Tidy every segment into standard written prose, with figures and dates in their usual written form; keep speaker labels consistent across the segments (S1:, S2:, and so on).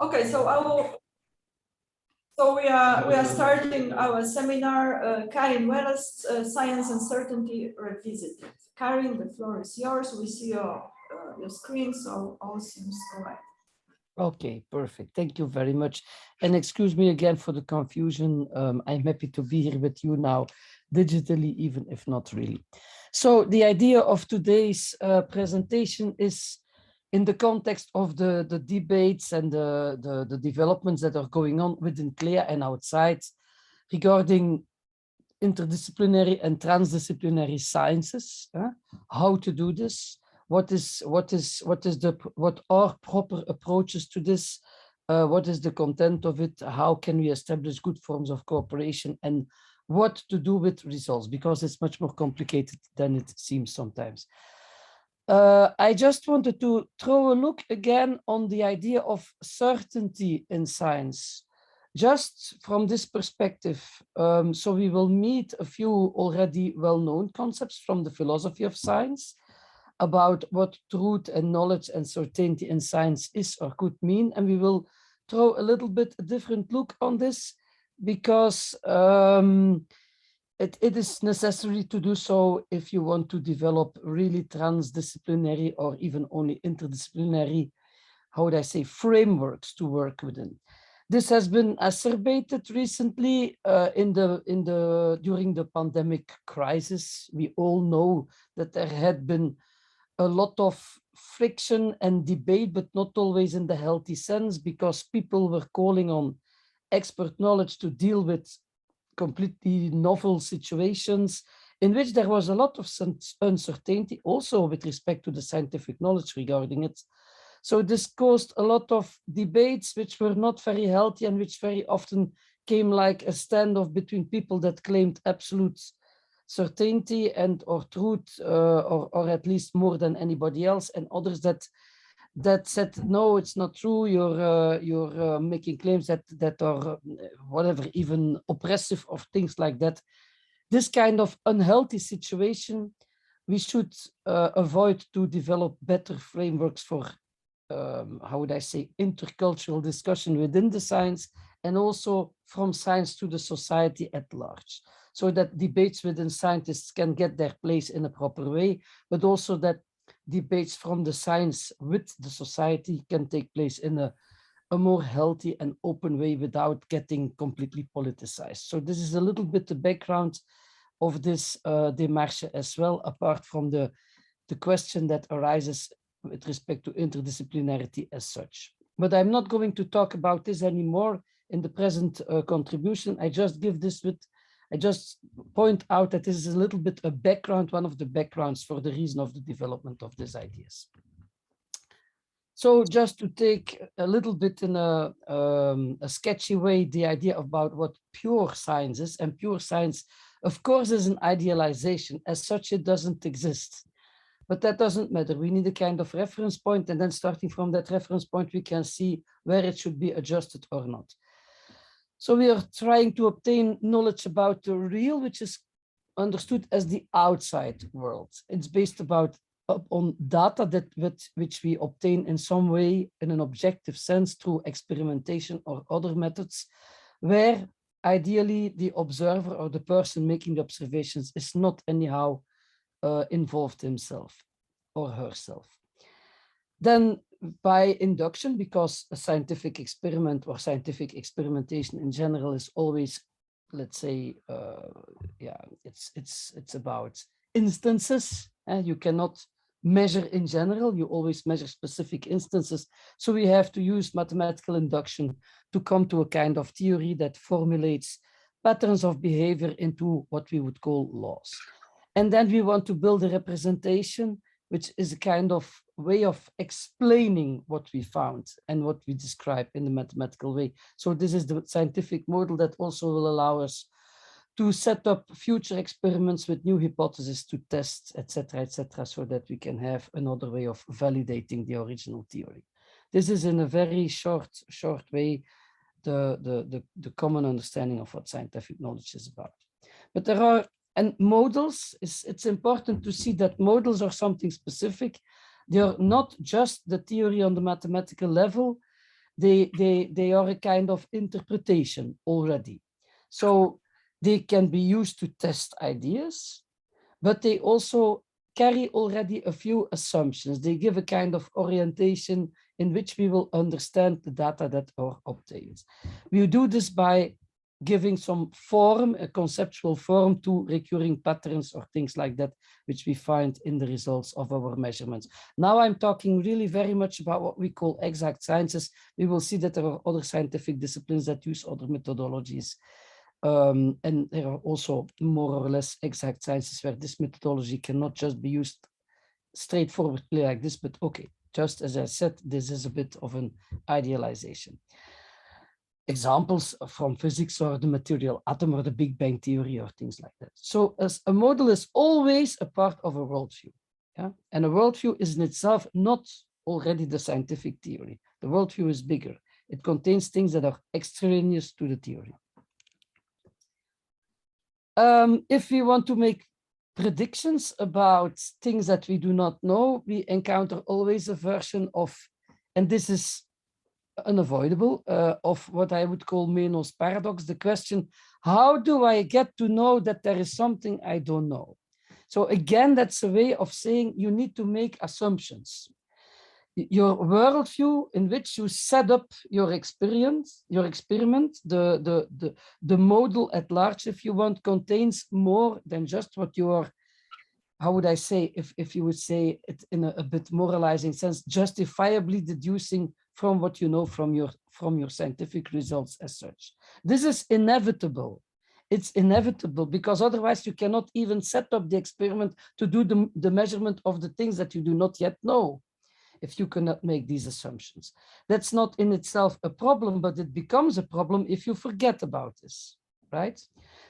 S1: Okay, so I will. So we are starting our seminar, Karin Verelst, Science and Certainty Revisited. Karin, the floor is yours. We see your screen, so all seems correct.
S2: Okay, perfect. Thank you very much. And excuse me again for the confusion. I'm happy to be here with you now, digitally, even if not really. So the idea of today's presentation is in the context of the debates and the developments that are going on within CLEA and outside regarding interdisciplinary and transdisciplinary sciences, how to do this, what are proper approaches to this, what is the content of it, how can we establish good forms of cooperation, and what to do with results, because it's much more complicated than it seems sometimes. I just wanted to throw a look again on the idea of certainty in science, just from this perspective. So we will meet a few already well-known concepts from the philosophy of science about what truth and knowledge and certainty in science is or could mean. And we will throw a little bit a different look on this because it is necessary to do so if you want to develop really transdisciplinary or even only interdisciplinary, how would I say, frameworks to work within. This has been exacerbated recently during the pandemic crisis. We all know that there had been a lot of friction and debate, but not always in the healthy sense, because people were calling on expert knowledge to deal with completely novel situations in which there was a lot of uncertainty also with respect to the scientific knowledge regarding it. So this caused a lot of debates which were not very healthy and which very often came like a standoff between people that claimed absolute certainty and or truth or at least more than anybody else, and others that said, no, it's not true, you're making claims that are whatever, even oppressive or things like that. This kind of unhealthy situation, we should avoid to develop better frameworks for, how would I say, intercultural discussion within the science, and also from science to the society at large, so that debates within scientists can get their place in a proper way, but also that debates from the science with the society can take place in a more healthy and open way without getting completely politicized. So this is a little bit the background of this démarche as well, apart from the question that arises with respect to interdisciplinarity as such. But I'm not going to talk about this anymore in the present contribution. I just point out that this is a little bit a background, one of the backgrounds for the reason of the development of these ideas. So just to take a little bit in a sketchy way, the idea about what pure science is, and pure science, of course, is an idealization. As such, it doesn't exist. But that doesn't matter. We need a kind of reference point, and then starting from that reference point, we can see where it should be adjusted or not. So we are trying to obtain knowledge about the real, which is understood as the outside world. It's based on data which we obtain in some way in an objective sense through experimentation or other methods, where ideally the observer or the person making the observations is not anyhow involved himself or herself. Then by induction, because a scientific experiment or scientific experimentation in general is always, let's say, it's about instances, and you cannot measure in general, you always measure specific instances. So we have to use mathematical induction to come to a kind of theory that formulates patterns of behavior into what we would call laws. And then we want to build a representation, which is a kind of way of explaining what we found and what we describe in the mathematical way. So this is the scientific model that also will allow us to set up future experiments with new hypotheses to test, etc., so that we can have another way of validating the original theory. This is in a very short way the common understanding of what scientific knowledge is about. But there are, and models, it's important to see that models are something specific. They are not just the theory on the mathematical level. they are a kind of interpretation already. So they can be used to test ideas, but they also carry already a few assumptions. They give a kind of orientation in which we will understand the data that are obtained. We do this by giving some form, a conceptual form to recurring patterns or things like that, which we find in the results of our measurements. Now I'm talking really very much about what we call exact sciences. We will see that there are other scientific disciplines that use other methodologies. And there are also more or less exact sciences where this methodology cannot just be used straightforwardly like this, but okay, just as I said, this is a bit of an idealization. Examples from physics are the material atom or the Big Bang theory or things like that. So as a model is always a part of a worldview. Yeah? And a worldview is in itself not already the scientific theory. The worldview is bigger. It contains things that are extraneous to the theory. If we want to make predictions about things that we do not know, we encounter always a version of, and this is unavoidable, of what I would call Meno's paradox, the question, how do I get to know that there is something I don't know? So again, that's a way of saying you need to make assumptions. Your worldview in which you set up your experiment, the model at large, if you want, contains more than just what you are, how would I say, if you would say it in a bit moralizing sense, justifiably deducing from what you know from your scientific results as such. This is inevitable. It's inevitable because otherwise you cannot even set up the experiment to do the measurement of the things that you do not yet know, if you cannot make these assumptions. That's not in itself a problem, but it becomes a problem if you forget about this, right?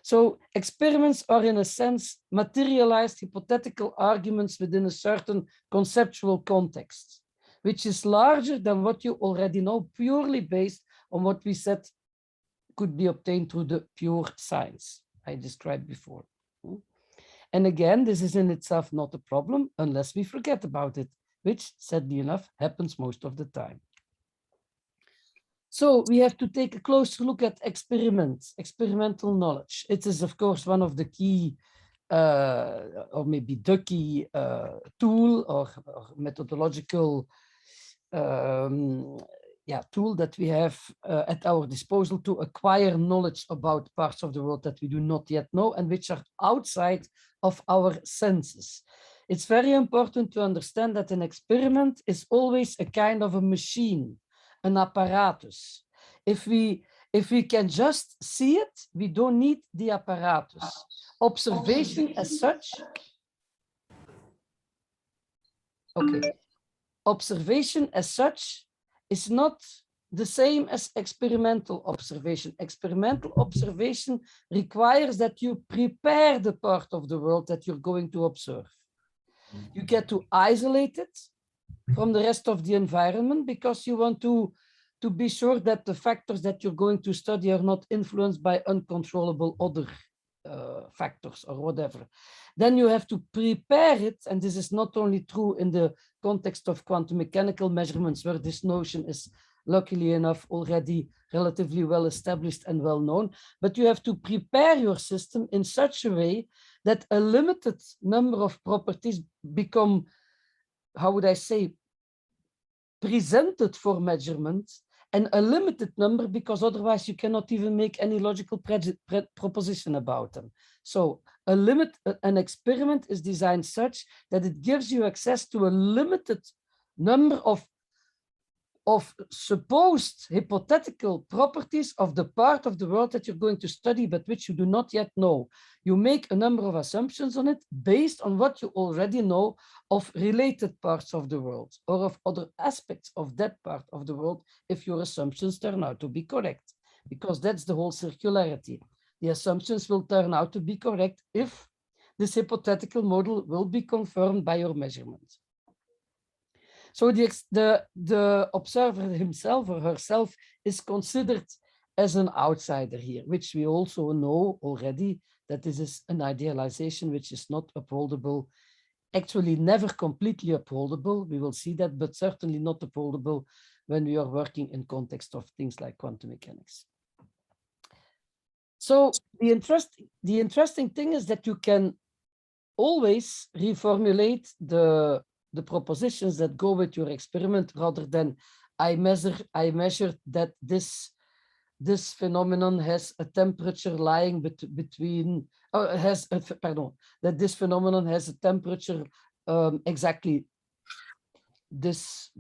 S2: So experiments are in a sense materialized hypothetical arguments within a certain conceptual context, which is larger than what you already know, purely based on what we said could be obtained through the pure science I described before. And again, this is in itself not a problem unless we forget about it, which, sadly enough, happens most of the time. So we have to take a closer look at experimental knowledge. It is, of course, one of the key, or maybe the key tool or methodological tool that we have at our disposal to acquire knowledge about parts of the world that we do not yet know and which are outside of our senses. It's very important to understand that an experiment is always a kind of a machine, an apparatus. If we can just see it, we don't need the apparatus. Observation as such, observation as such is not the same as experimental observation. Experimental observation requires that you prepare the part of the world that you're going to observe. You get to isolate it from the rest of the environment because you want to be sure that the factors that you're going to study are not influenced by uncontrollable other factors or whatever. Then you have to prepare it, and this is not only true in the context of quantum mechanical measurements, where this notion is luckily enough already relatively well established and well known, but you have to prepare your system in such a way that a limited number of properties become, how would I say, presented for measurement, and a limited number because otherwise you cannot even make any logical proposition about them. So an experiment is designed such that it gives you access to a limited number of supposed hypothetical properties of the part of the world that you're going to study, but which you do not yet know. You make a number of assumptions on it based on what you already know of related parts of the world or of other aspects of that part of the world, if your assumptions turn out to be correct, because that's the whole circularity. The assumptions will turn out to be correct if this hypothetical model will be confirmed by your measurement. So the observer himself or herself is considered as an outsider here, which we also know already that this is an idealization which is not upholdable, actually never completely upholdable. We will see that, but certainly not upholdable when we are working in context of things like quantum mechanics. So the interesting thing is that you can always reformulate the propositions that go with your experiment, rather than I measured that this phenomenon has a temperature lying between, that this phenomenon has a temperature exactly this,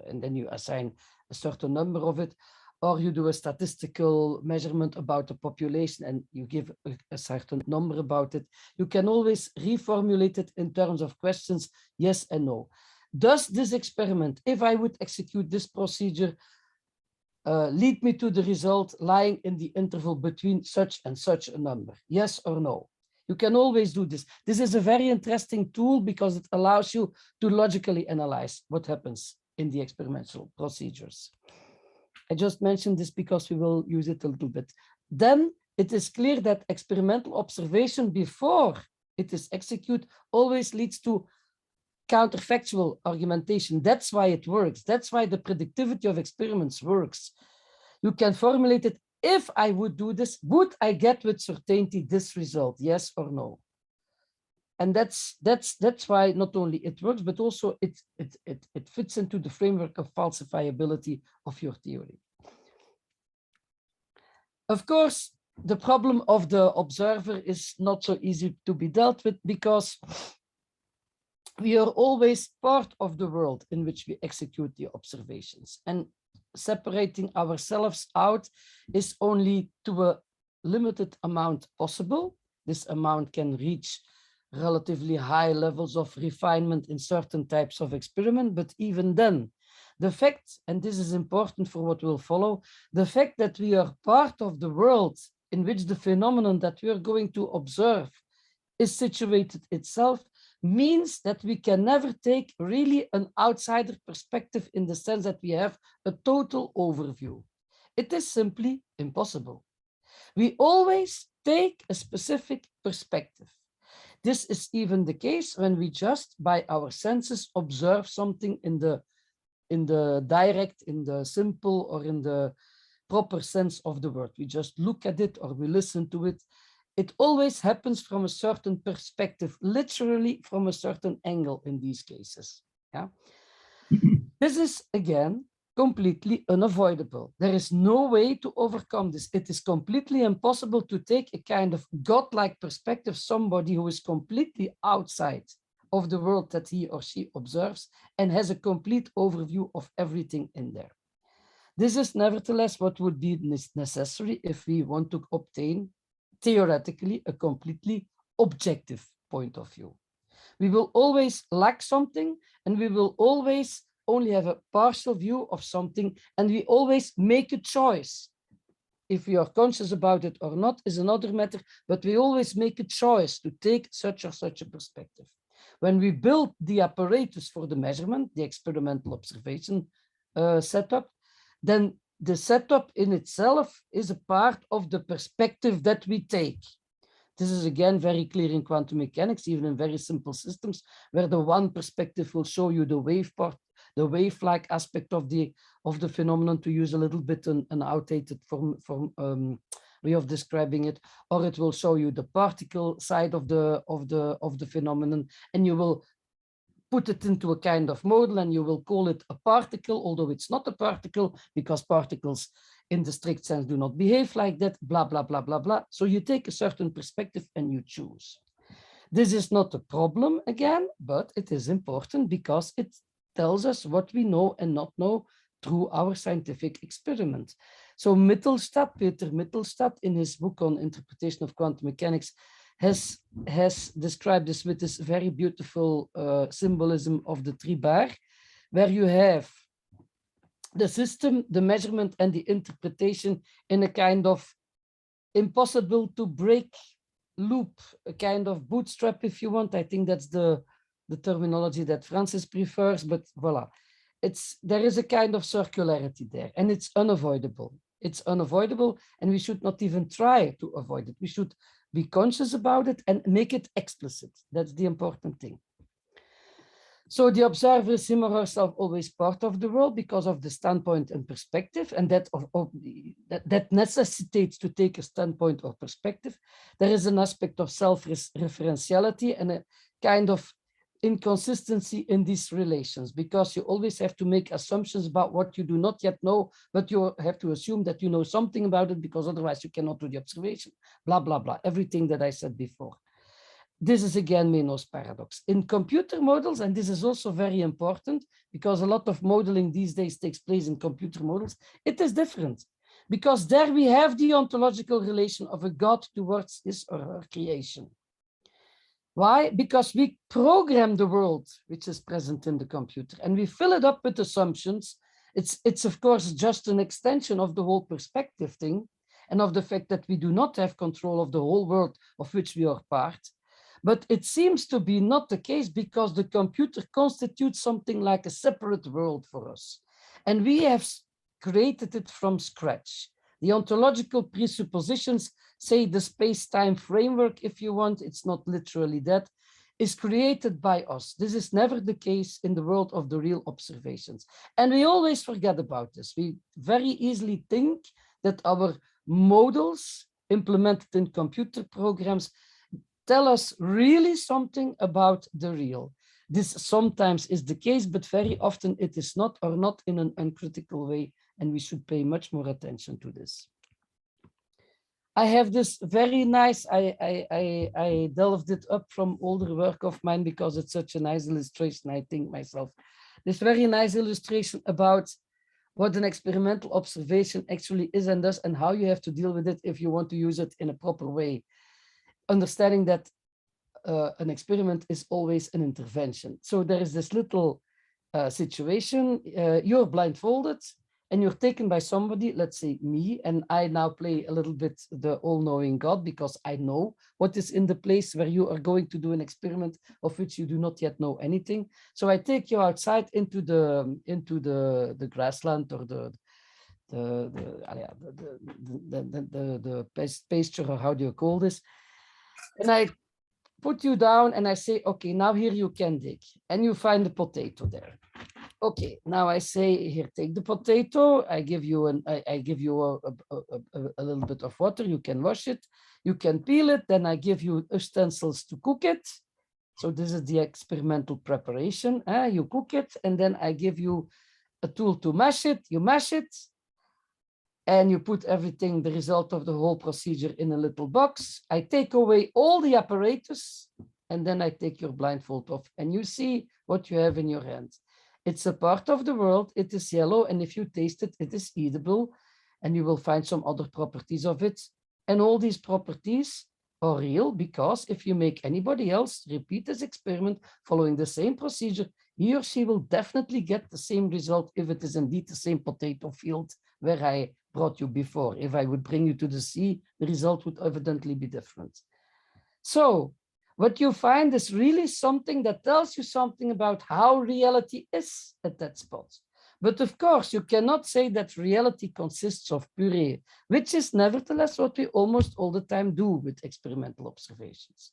S2: and then you assign a certain number of it, or you do a statistical measurement about the population and you give a certain number about it. You can always reformulate it in terms of questions, yes and no. Does this experiment, if I would execute this procedure, lead me to the result lying in the interval between such and such a number? Yes or no? You can always do this. This is a very interesting tool because it allows you to logically analyze what happens in the experimental procedures. I just mentioned this because we will use it a little bit. Then it is clear that experimental observation before it is executed always leads to counterfactual argumentation. That's why it works. That's why the predictivity of experiments works. You can formulate it. If I would do this, would I get with certainty this result? Yes or no? And that's why not only it works, but also it fits into the framework of falsifiability of your theory. Of course, the problem of the observer is not so easy to be dealt with, because we are always part of the world in which we execute the observations, and separating ourselves out is only to a limited amount possible. This amount can reach relatively high levels of refinement in certain types of experiment, but even then, the fact, and this is important for what will follow, the fact that we are part of the world in which the phenomenon that we are going to observe is situated itself means that we can never take really an outsider perspective in the sense that we have a total overview. It is simply impossible. We always take a specific perspective. This is even the case when we just by our senses observe something in the direct, in the simple, or in the proper sense of the word. We just look at it or we listen to it. It always happens from a certain perspective, literally from a certain angle in these cases. Yeah? This is, again, completely unavoidable. There is no way to overcome this. It is completely impossible to take a kind of godlike perspective, somebody who is completely outside of the world that he or she observes and has a complete overview of everything in there. This is nevertheless what would be necessary if we want to obtain theoretically a completely objective point of view. We will always lack something, and we will always only have a partial view of something, and we always make a choice. If we are conscious about it or not is another matter, but we always make a choice to take such or such a perspective. When we build the apparatus for the measurement, the experimental observation setup, then the setup in itself is a part of the perspective that we take. This is again very clear in quantum mechanics, even in very simple systems, where the one perspective will show you the wave part, the wave-like aspect of the phenomenon, to use a little bit an outdated way of describing it, or it will show you the particle side of the phenomenon, and you will put it into a kind of model and you will call it a particle, although it's not a particle because particles in the strict sense do not behave like that, blah, blah, blah, blah, blah. So you take a certain perspective and you choose. This is not a problem again, but it is important because it tells us what we know and not know through our scientific experiment. So Mittelstaedt, Peter Mittelstaedt, in his book on interpretation of quantum mechanics, has described this with this very beautiful symbolism of the Tribar, where you have the system, the measurement, and the interpretation in a kind of impossible to break loop, a kind of bootstrap, if you want. I think that's the terminology that Francis prefers, but voila. There is a kind of circularity there, and it's unavoidable. It's unavoidable, and we should not even try to avoid it. We should be conscious about it and make it explicit. That's the important thing. So the observer is him or herself always part of the world because of the standpoint and perspective, and that necessitates to take a standpoint or perspective. There is an aspect of self-referentiality and a kind of inconsistency in these relations, because you always have to make assumptions about what you do not yet know, but you have to assume that you know something about it, because otherwise you cannot do the observation, blah, blah, blah, everything that I said before. This is again Meno's paradox. In computer models, and this is also very important because a lot of modeling these days takes place in computer models, it is different, because there we have the ontological relation of a God towards his or her creation. Why? Because we program the world which is present in the computer and we fill it up with assumptions. It's of course just an extension of the whole perspective thing and of the fact that we do not have control of the whole world of which we are part. But it seems to be not the case, because the computer constitutes something like a separate world for us. And we have created it from scratch. The ontological presuppositions, say the space-time framework, if you want, it's not literally that, is created by us. This is never the case in the world of the real observations. And we always forget about this. We very easily think that our models implemented in computer programs tell us really something about the real. This sometimes is the case, but very often it is not, or not in an uncritical way, and we should pay much more attention to this. I have this very nice, I delved it up from older work of mine because it's such a nice illustration, I think myself. This very nice illustration about what an experimental observation actually is and does, and how you have to deal with it if you want to use it in a proper way. Understanding that an experiment is always an intervention. So there is this little situation, you're blindfolded and you're taken by somebody, let's say me, and I now play a little bit the all-knowing God, because I know what is in the place where you are going to do an experiment of which you do not yet know anything. So I take you outside into the grassland, or the pasture, or how do you call this? And I put you down and I say, okay, now here you can dig, and you find the potato there. Okay, now I say, here, take the potato. I give you a little bit of water. You can wash it. You can peel it. Then I give you utensils to cook it. So this is the experimental preparation. You cook it, and then I give you a tool to mash it. You mash it. And you put everything, the result of the whole procedure, in a little box. I take away all the apparatus, and then I take your blindfold off, and you see what you have in your hand. It's a part of the world, it is yellow, and if you taste it, it is edible, and you will find some other properties of it. And all these properties are real, because if you make anybody else repeat this experiment following the same procedure, he or she will definitely get the same result if it is indeed the same potato field where I brought you before. If I would bring you to the sea, the result would evidently be different. So what you find is really something that tells you something about how reality is at that spot. But of course, you cannot say that reality consists of puree, which is nevertheless what we almost all the time do with experimental observations.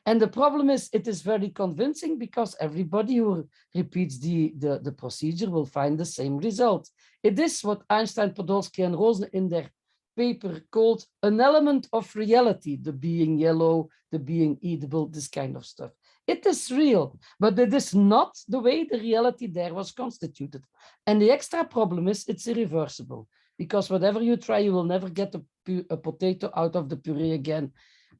S2: And the problem is, it is very convincing, because everybody who repeats the procedure will find the same result. It is what Einstein, Podolsky, and Rosen in their paper called an element of reality, the being yellow, the being edible, this kind of stuff. It is real, but it is not the way the reality there was constituted. And the extra problem is, it's irreversible, because whatever you try, you will never get a potato out of the puree again,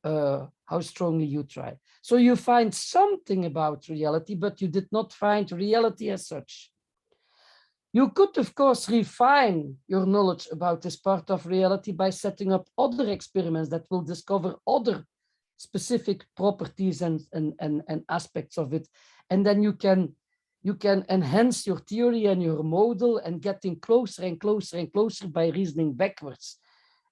S2: how strongly you try. So you find something about reality, but you did not find reality as such. You could, of course, refine your knowledge about this part of reality by setting up other experiments that will discover other specific properties and aspects of it. And then you can enhance your theory and your model, and getting closer and closer and closer by reasoning backwards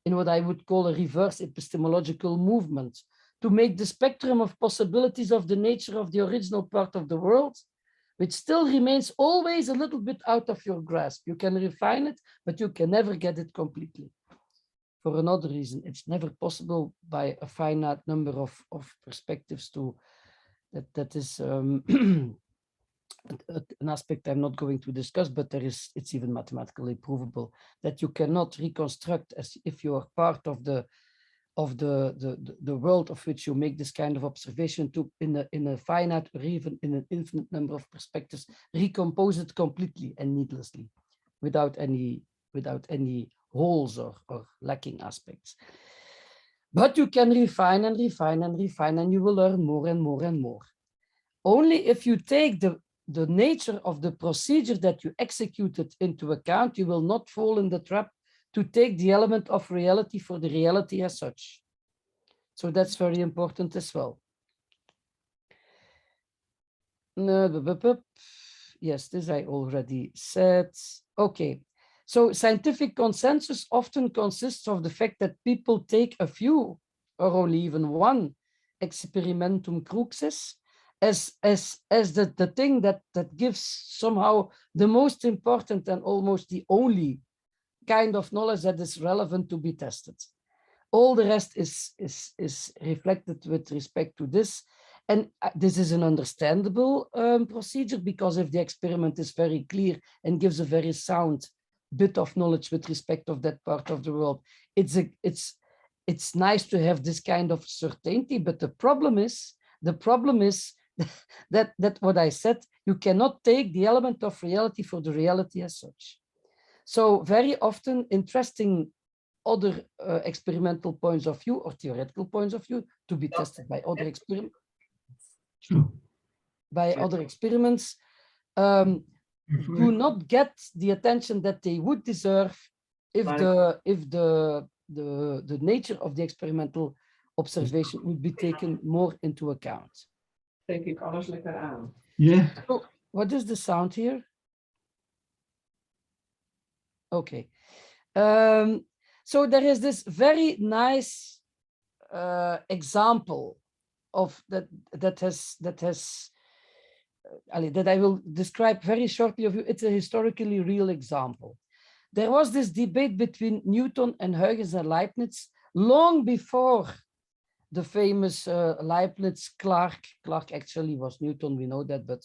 S2: in what I would call a reverse epistemological movement, to make the spectrum of possibilities of the nature of the original part of the world, which still remains always a little bit out of your grasp. You can refine it, but you can never get it completely. For another reason, it's never possible by a finite number of perspectives to, that is an aspect I'm not going to discuss, but it's even mathematically provable that you cannot reconstruct as if you are part of the world of which you make this kind of observation to in a finite or even in an infinite number of perspectives, recompose it completely and needlessly without any holes or lacking aspects. But you can refine and refine and refine, and you will learn more and more and more. Only if you take the nature of the procedure that you executed into account, you will not fall in the trap to take the element of reality for the reality as such. So that's very important as well. Yes, this I already said. Okay, so scientific consensus often consists of the fact that people take a few or only even one experimentum cruxis as the thing that gives somehow the most important and almost the only kind of knowledge that is relevant to be tested. All the rest is reflected with respect to this. And this is an understandable procedure, because if the experiment is very clear and gives a very sound bit of knowledge with respect of that part of the world, it's nice to have this kind of certainty. But the problem is that what I said, you cannot take the element of reality for the reality as such. So very often interesting other experimental points of view or theoretical points of view to be tested by other experiments. Do not get the attention that they would deserve if the nature of the experimental observation would be taken more into account.
S3: Denk ik alles lekker aan.
S2: Yeah. So, what is the sound here? Okay. So there is this very nice example of that I will describe very shortly of you. It's a historically real example. There was this debate between Newton and Huygens and Leibniz long before the famous Leibniz-Clark actually was Newton, we know that, but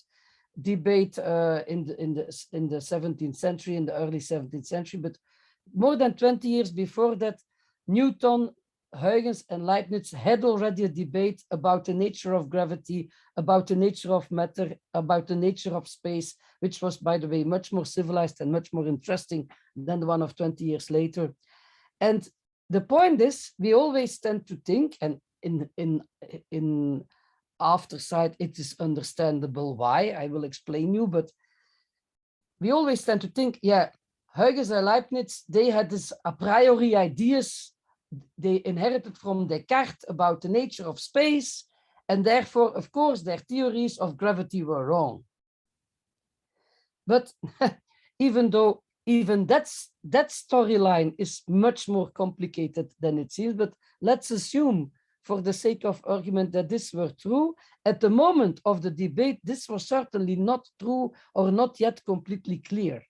S2: debate in the 17th century, in the early 17th century. But more than 20 years before that, Newton, Huygens and Leibniz had already a debate about the nature of gravity, about the nature of matter, about the nature of space, which was, by the way, much more civilized and much more interesting than the one of 20 years later. And the point is, we always tend to think, and in aftersight, it is understandable why, I will explain you, but we always tend to think, yeah, Huygens and Leibniz, they had this a priori ideas they inherited from Descartes about the nature of space, and therefore, of course, their theories of gravity were wrong. But even that storyline is much more complicated than it seems, but let's assume, for the sake of argument, that this were true. At the moment of the debate, this was certainly not true or not yet completely clear.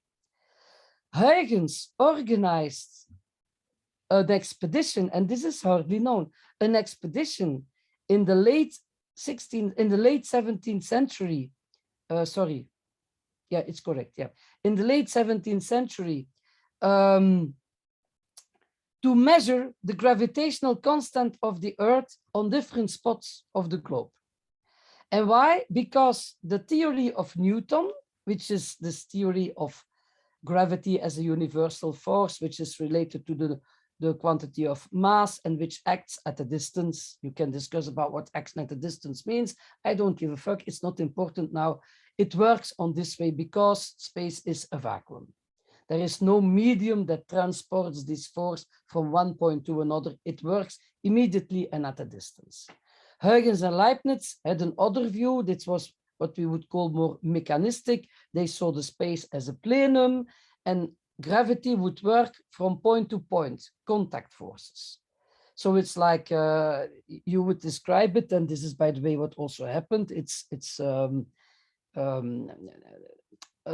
S2: Huygens organized an expedition, and this is hardly known, an expedition in the late 17th century. Sorry, yeah, it's correct. Yeah, in the late 17th century, to measure the gravitational constant of the Earth on different spots of the globe. And why? Because the theory of Newton, which is this theory of gravity as a universal force, which is related to the quantity of mass and which acts at a distance. You can discuss about what action at a distance means. I don't give a fuck. It's not important now. It works on this way because space is a vacuum. There is no medium that transports this force from one point to another. It works immediately and at a distance. Huygens and Leibniz had an other view. This was what we would call more mechanistic. They saw the space as a plenum, and gravity would work from point to point, contact forces. So it's like you would describe it, and this is, by the way, what also happened. It's a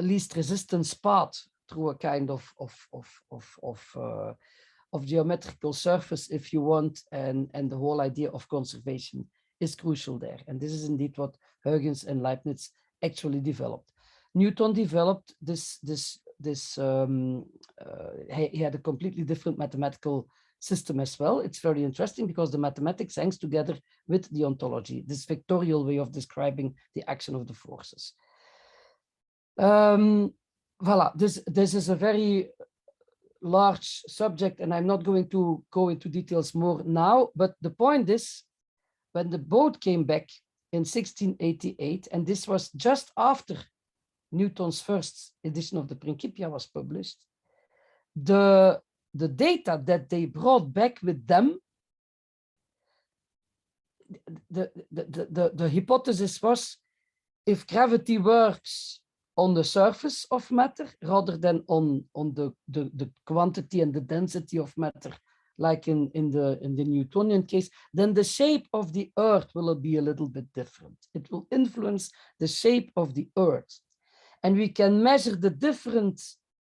S2: least resistance path through a kind of geometrical surface, if you want, and the whole idea of conservation is crucial there. And this is indeed what Huygens and Leibniz actually developed. Newton developed he had a completely different mathematical system as well. It's very interesting because the mathematics hangs together with the ontology, this vectorial way of describing the action of the forces. Voilà, this is a very large subject, and I'm not going to go into details more now, but the point is, when the boat came back in 1688, and this was just after Newton's first edition of the Principia was published, the data that they brought back with them, the hypothesis was, if gravity works on the surface of matter rather than on the quantity and the density of matter, like in the Newtonian case, then the shape of the Earth will be a little bit different. It will influence the shape of the Earth. And we can measure the different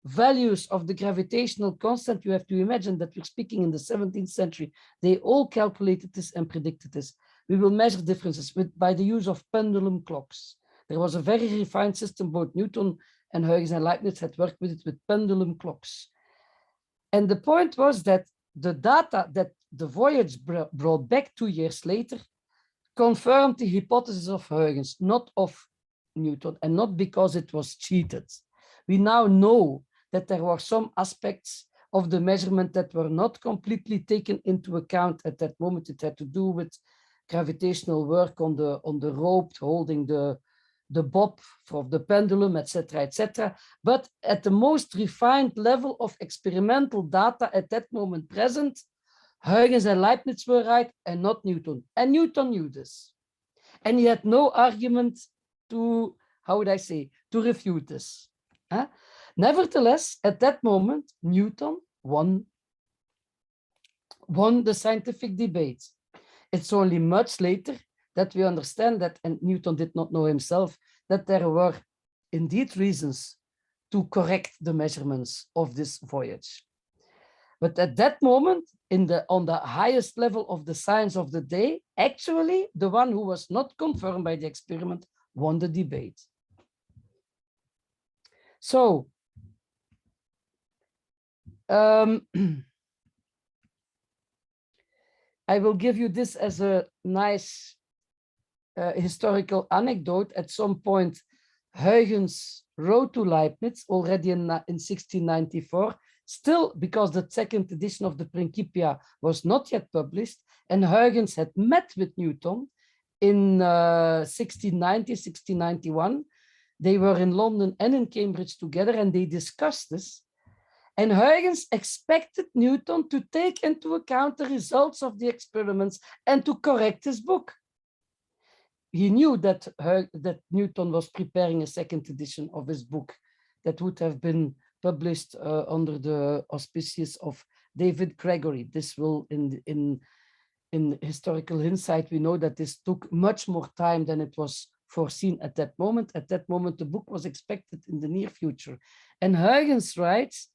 S2: values of the gravitational constant. You have to imagine that we're speaking in the 17th century. They all calculated this and predicted this. We will measure differences by the use of pendulum clocks. There was a very refined system. Both Newton and Huygens and Leibniz had worked with it with pendulum clocks. And the point was that the data that the voyage brought back 2 years later confirmed the hypothesis of Huygens, not of Newton, and not because it was cheated. We now know that there were some aspects of the measurement that were not completely taken into account at that moment. It had to do with gravitational work on the rope holding the bob for the pendulum, etc., etc. But at the most refined level of experimental data at that moment present, Huygens and Leibniz were right and not Newton. And Newton knew this. And he had no argument to, how would I say, to refute this. Huh? Nevertheless, at that moment, Newton won the scientific debate. It's only much later that we understand that, and Newton did not know himself, that there were indeed reasons to correct the measurements of this voyage. But at that moment, on the highest level of the science of the day, actually, the one who was not confirmed by the experiment won the debate. So, I will give you this as a nice historical anecdote. At some point, Huygens wrote to Leibniz already in 1694, still because the second edition of the Principia was not yet published, and Huygens had met with Newton in 1690, 1691. They were in London and in Cambridge together, and they discussed this. And Huygens expected Newton to take into account the results of the experiments and to correct his book. He knew that Newton was preparing a second edition of his book that would have been published under the auspices of David Gregory. This will, in historical insight, we know that this took much more time than it was foreseen at that moment. At that moment, the book was expected in the near future. And Huygens writes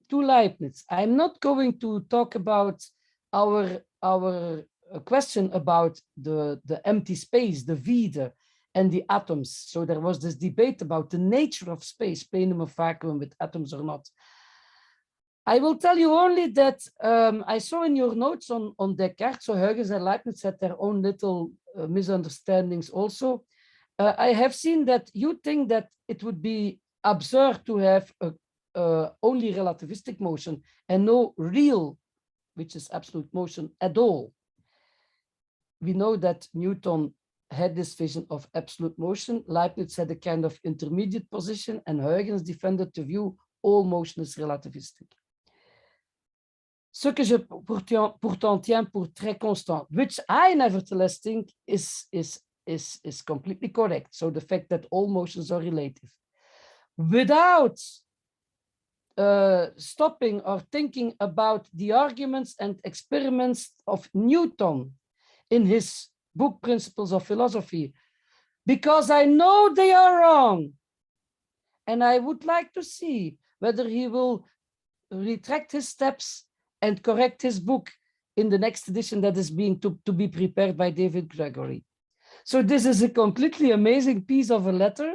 S2: to Leibniz, I'm not going to talk about our question about the empty space, the vide, and the atoms. So there was this debate about the nature of space, plenum of vacuum with atoms or not. I will tell you only that I saw in your notes on Descartes, so Huygens and Leibniz had their own little misunderstandings also. I have seen that you think that it would be absurd to have only relativistic motion and no real, which is absolute motion at all. We know that Newton had this vision of absolute motion. Leibniz had a kind of intermediate position, and Huygens defended the view all motion is relativistic. Ce que je pourtant tiens pour très constant, which I nevertheless think is completely correct. So the fact that all motions are relative. Without stopping or thinking about the arguments and experiments of Newton in his book Principles of Philosophy, because I know they are wrong. And I would like to see whether he will retract his steps and correct his book in the next edition that is being to be prepared by David Gregory. So this is a completely amazing piece of a letter.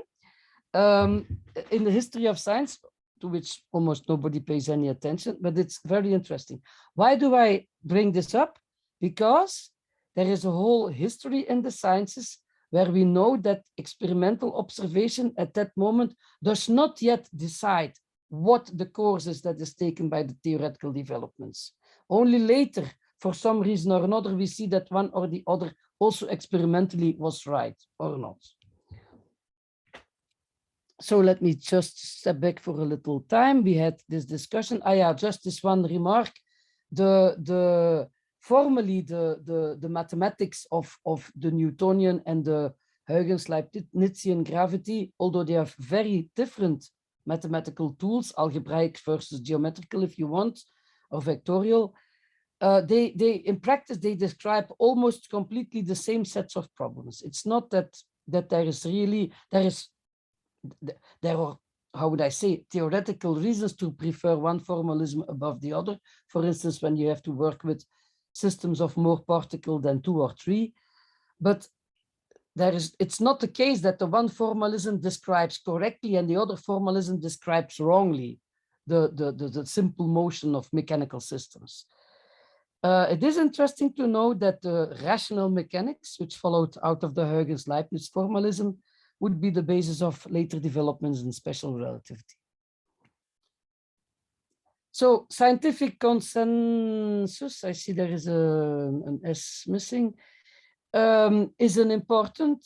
S2: in the history of science, to which almost nobody pays any attention, but it's very interesting. Why do I bring this up? Because there is a whole history in the sciences where we know that experimental observation at that moment does not yet decide what the course is that is taken by the theoretical developments. Only later, for some reason or another, we see that one or the other also experimentally was right or not. So let me just step back for a little time. We had this discussion. Just this one remark. Formally, the mathematics of the Newtonian and the Huygens-Leibnizian gravity, although they have very different mathematical tools, algebraic versus geometrical, if you want, or vectorial, in practice, they describe almost completely the same sets of problems. It's not that there are, how would I say, theoretical reasons to prefer one formalism above the other. For instance, when you have to work with systems of more particle than 2 or 3, but it's not the case that the one formalism describes correctly and the other formalism describes wrongly the simple motion of mechanical systems. It is interesting to know that the rational mechanics, which followed out of the Huygens-Leibniz formalism, would be the basis of later developments in special relativity. So scientific consensus, I see there is an S missing, is an important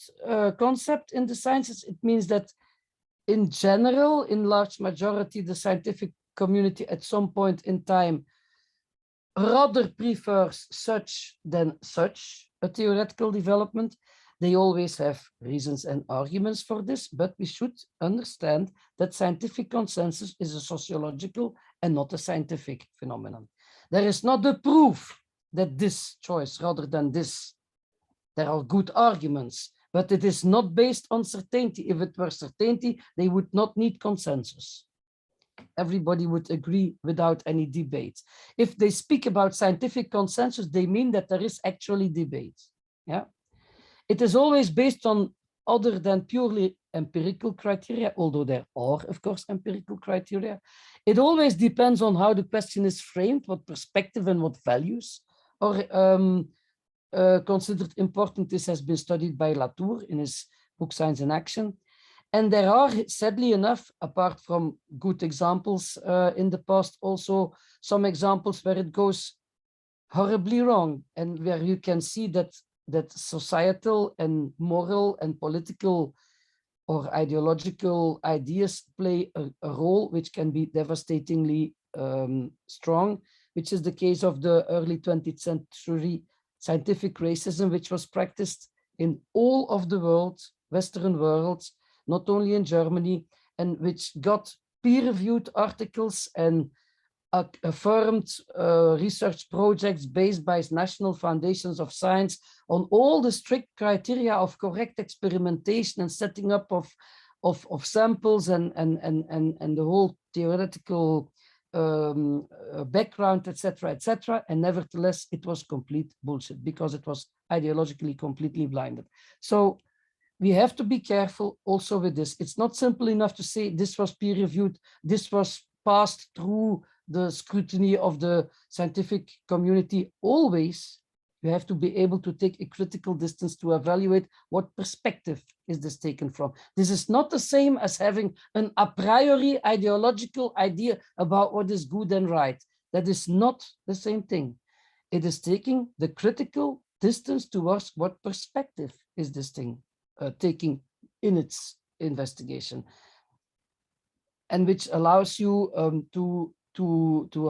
S2: concept in the sciences. It means that in general, in large majority, the scientific community at some point in time rather prefers such than such a theoretical development. They always have reasons and arguments for this, but we should understand that scientific consensus is a sociological and not a scientific phenomenon. There is not a proof that this choice rather than this. There are good arguments, but it is not based on certainty. If it were certainty, they would not need consensus. Everybody would agree without any debate. If they speak about scientific consensus, they mean that there is actually debate. Yeah. It is always based on other than purely empirical criteria, although there are, of course, empirical criteria. It always depends on how the question is framed, what perspective and what values are considered important. This has been studied by Latour in his book Science in Action. And there are, sadly enough, apart from good examples in the past, also some examples where it goes horribly wrong and where you can see that societal and moral and political or ideological ideas play a role which can be devastatingly strong, which is the case of the early 20th century scientific racism, which was practiced in all of the world, Western world, not only in Germany, and which got peer-reviewed articles and affirmed research projects based by national foundations of science on all the strict criteria of correct experimentation and setting up of samples and the whole theoretical background, etc. And nevertheless, it was complete bullshit because it was ideologically completely blinded. So we have to be careful also with this. It's not simple enough to say this was peer-reviewed, this was passed through the scrutiny of the scientific community. Always, you have to be able to take a critical distance to evaluate what perspective is this taken from. This is not the same as having an a priori ideological idea about what is good and right. That is not the same thing. It is taking the critical distance towards what perspective is this thing taking in its investigation, and which allows you to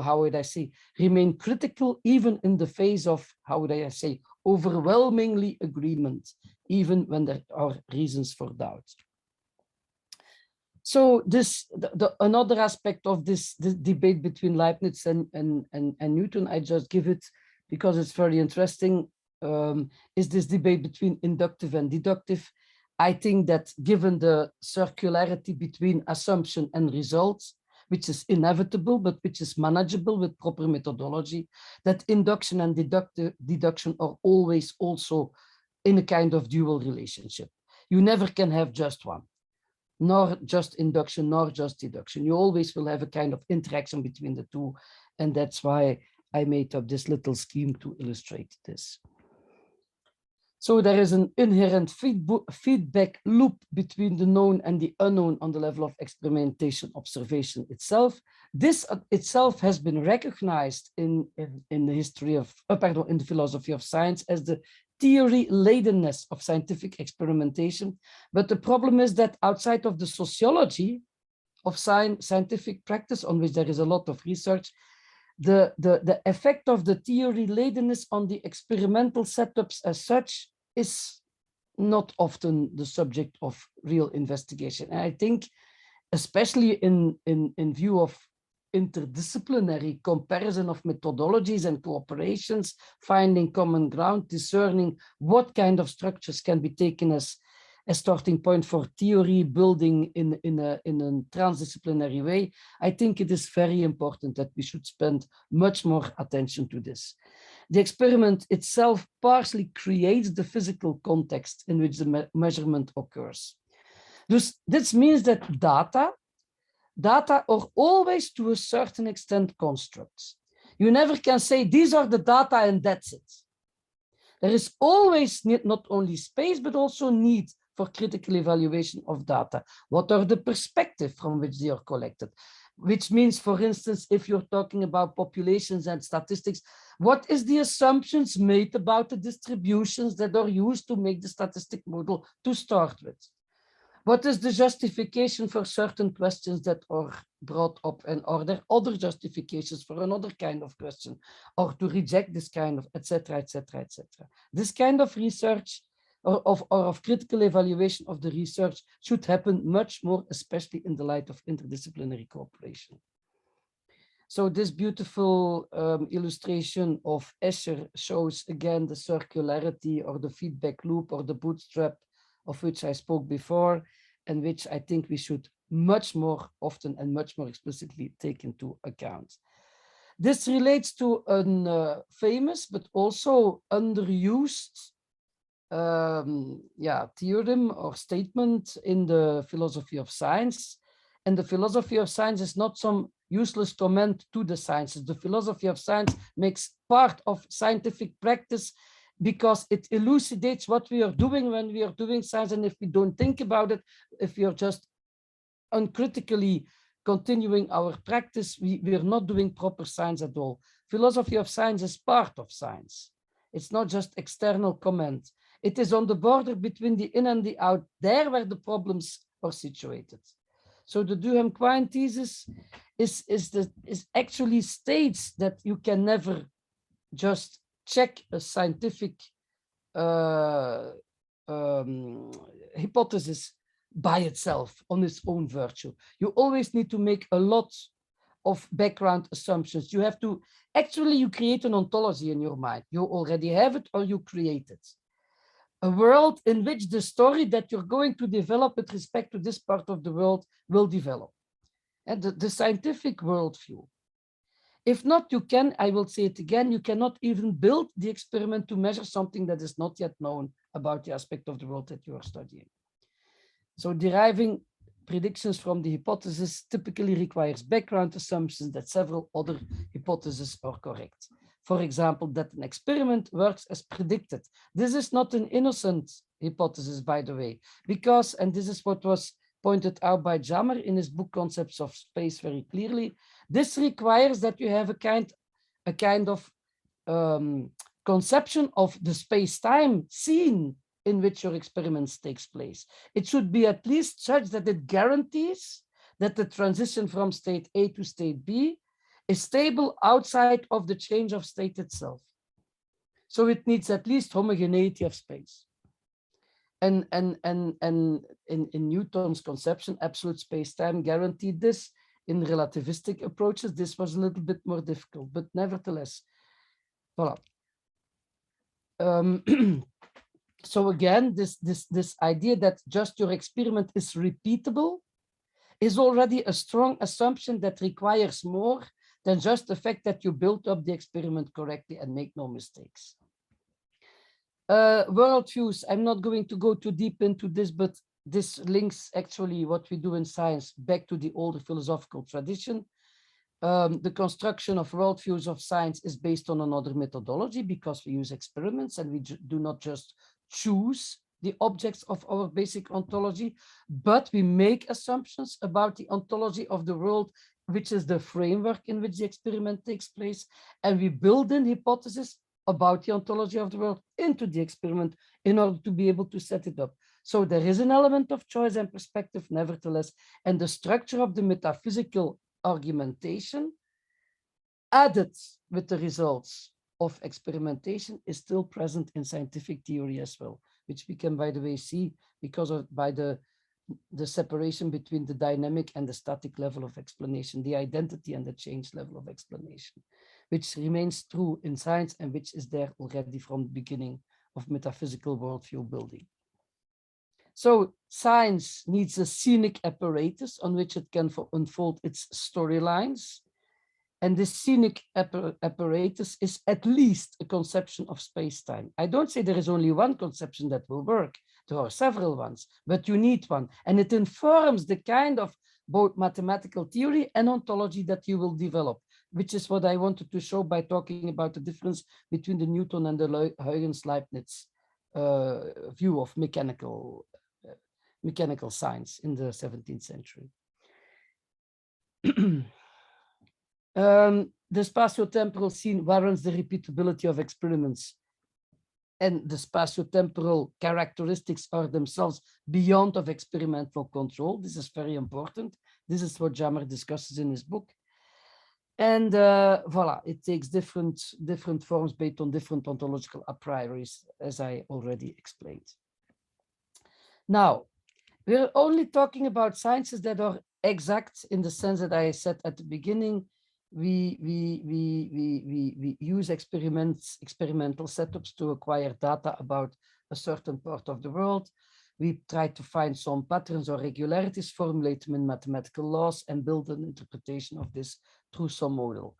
S2: how would I say, remain critical even in the face of, how would I say, overwhelmingly agreement, even when there are reasons for doubt. So this, another aspect of this debate between Leibniz and Newton, I just give it because it's very interesting, is this debate between inductive and deductive. I think that given the circularity between assumption and results, which is inevitable, but which is manageable with proper methodology, that induction and deduction are always also in a kind of dual relationship. You never can have just one. nor just induction, nor just deduction. You always will have a kind of interaction between the two. And that's why I made up this little scheme to illustrate this. So there is an inherent feedback loop between the known and the unknown on the level of experimentation observation itself. This itself has been recognized in the history of, in the philosophy of science as the theory-ladenness of scientific experimentation. But the problem is that outside of the sociology of scientific practice, on which there is a lot of research, the effect of the theory-ladenness on the experimental setups as such is not often the subject of real investigation. And I think, especially in view of interdisciplinary comparison of methodologies and cooperations, finding common ground, discerning what kind of structures can be taken as a starting point for theory building in a transdisciplinary way, I think it is very important that we should spend much more attention to this. The experiment itself partially creates the physical context in which the measurement occurs. This means that data are always to a certain extent constructs. You never can say these are the data and that's it. There is always not only space, but also need for critical evaluation of data. What are the perspectives from which they are collected? Which means, for instance, if you're talking about populations and statistics, what is the assumptions made about the distributions that are used to make the statistic model to start with? What is the justification for certain questions that are brought up, and are there other justifications for another kind of question, or to reject this kind of, etc., etc., etc. This kind of research or of critical evaluation of the research should happen much more, especially in the light of interdisciplinary cooperation. So this beautiful illustration of Escher shows again the circularity or the feedback loop or the bootstrap of which I spoke before, and which I think we should much more often and much more explicitly take into account. This relates to a famous but also underused theorem or statement in the philosophy of science. And the philosophy of science is not some useless comment to the sciences. The philosophy of science makes part of scientific practice because it elucidates what we are doing when we are doing science. And if we don't think about it, if we are just uncritically continuing our practice, we are not doing proper science at all. Philosophy of science is part of science. It's not just external comment. It is on the border between the in and the out, there where the problems are situated. So the Duhem-Quine thesis is actually states that you can never just check a scientific hypothesis by itself on its own virtue. You always need to make a lot of background assumptions. You have to, actually you create an ontology in your mind. You already have it or you create it. A world in which the story that you're going to develop with respect to this part of the world will develop. And the scientific worldview. If not, you can, I will say it again, you cannot even build the experiment to measure something that is not yet known about the aspect of the world that you are studying. So deriving predictions from the hypothesis typically requires background assumptions that several other hypotheses are correct. For example, that an experiment works as predicted. This is not an innocent hypothesis, by the way, because, and this is what was pointed out by Jammer in his book Concepts of Space very clearly, this requires that you have a kind of conception of the space-time scene in which your experiments takes place. It should be at least such that it guarantees that the transition from state A to state B is stable outside of the change of state itself. So it needs at least homogeneity of space. And in Newton's conception, absolute space-time guaranteed this. In relativistic approaches, this was a little bit more difficult, but nevertheless, voilà. So again, this idea that just your experiment is repeatable is already a strong assumption that requires more than just the fact that you built up the experiment correctly and make no mistakes. Worldviews, I'm not going to go too deep into this, but this links actually what we do in science back to the older philosophical tradition. The construction of worldviews of science is based on another methodology because we use experiments and we do not just choose the objects of our basic ontology, but we make assumptions about the ontology of the world, which is the framework in which the experiment takes place, and we build in hypotheses about the ontology of the world into the experiment in order to be able to set it up. So there is an element of choice and perspective, nevertheless, and the structure of the metaphysical argumentation added with the results of experimentation is still present in scientific theory as well, which we can, by the way, see because of by the separation between the dynamic and the static level of explanation, the identity and the change level of explanation, which remains true in science and which is there already from the beginning of metaphysical worldview building. So science needs a scenic apparatus on which it can unfold its storylines. And this scenic apparatus is at least a conception of space-time. I don't say there is only one conception that will work. There are several ones, but you need one. And it informs the kind of both mathematical theory and ontology that you will develop, which is what I wanted to show by talking about the difference between the Newton and the Huygens-Leibniz view of mechanical science in the 17th century. The spatiotemporal scene warrants the repeatability of experiments, and the spatiotemporal characteristics are themselves beyond of experimental control. This is very important. This is what Jammer discusses in his book. And voila, it takes different forms based on different ontological a prioris, as I already explained. Now, we're only talking about sciences that are exact in the sense that I said at the beginning. We use experimental setups to acquire data about a certain part of the world. We try to find some patterns or regularities, formulate them in mathematical laws, and build an interpretation of this through some model.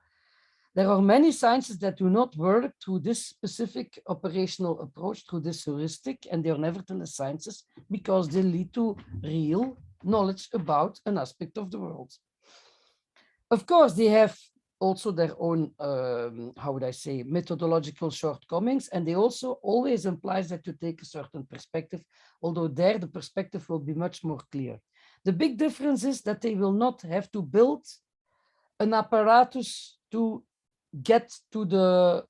S2: There are many sciences that do not work through this specific operational approach, through this heuristic, and they are nevertheless sciences because they lead to real knowledge about an aspect of the world. Of course, they have also their own, how would I say, methodological shortcomings, and they also always implies that you take a certain perspective, although there the perspective will be much more clear. The big difference is that they will not have to build an apparatus to get to the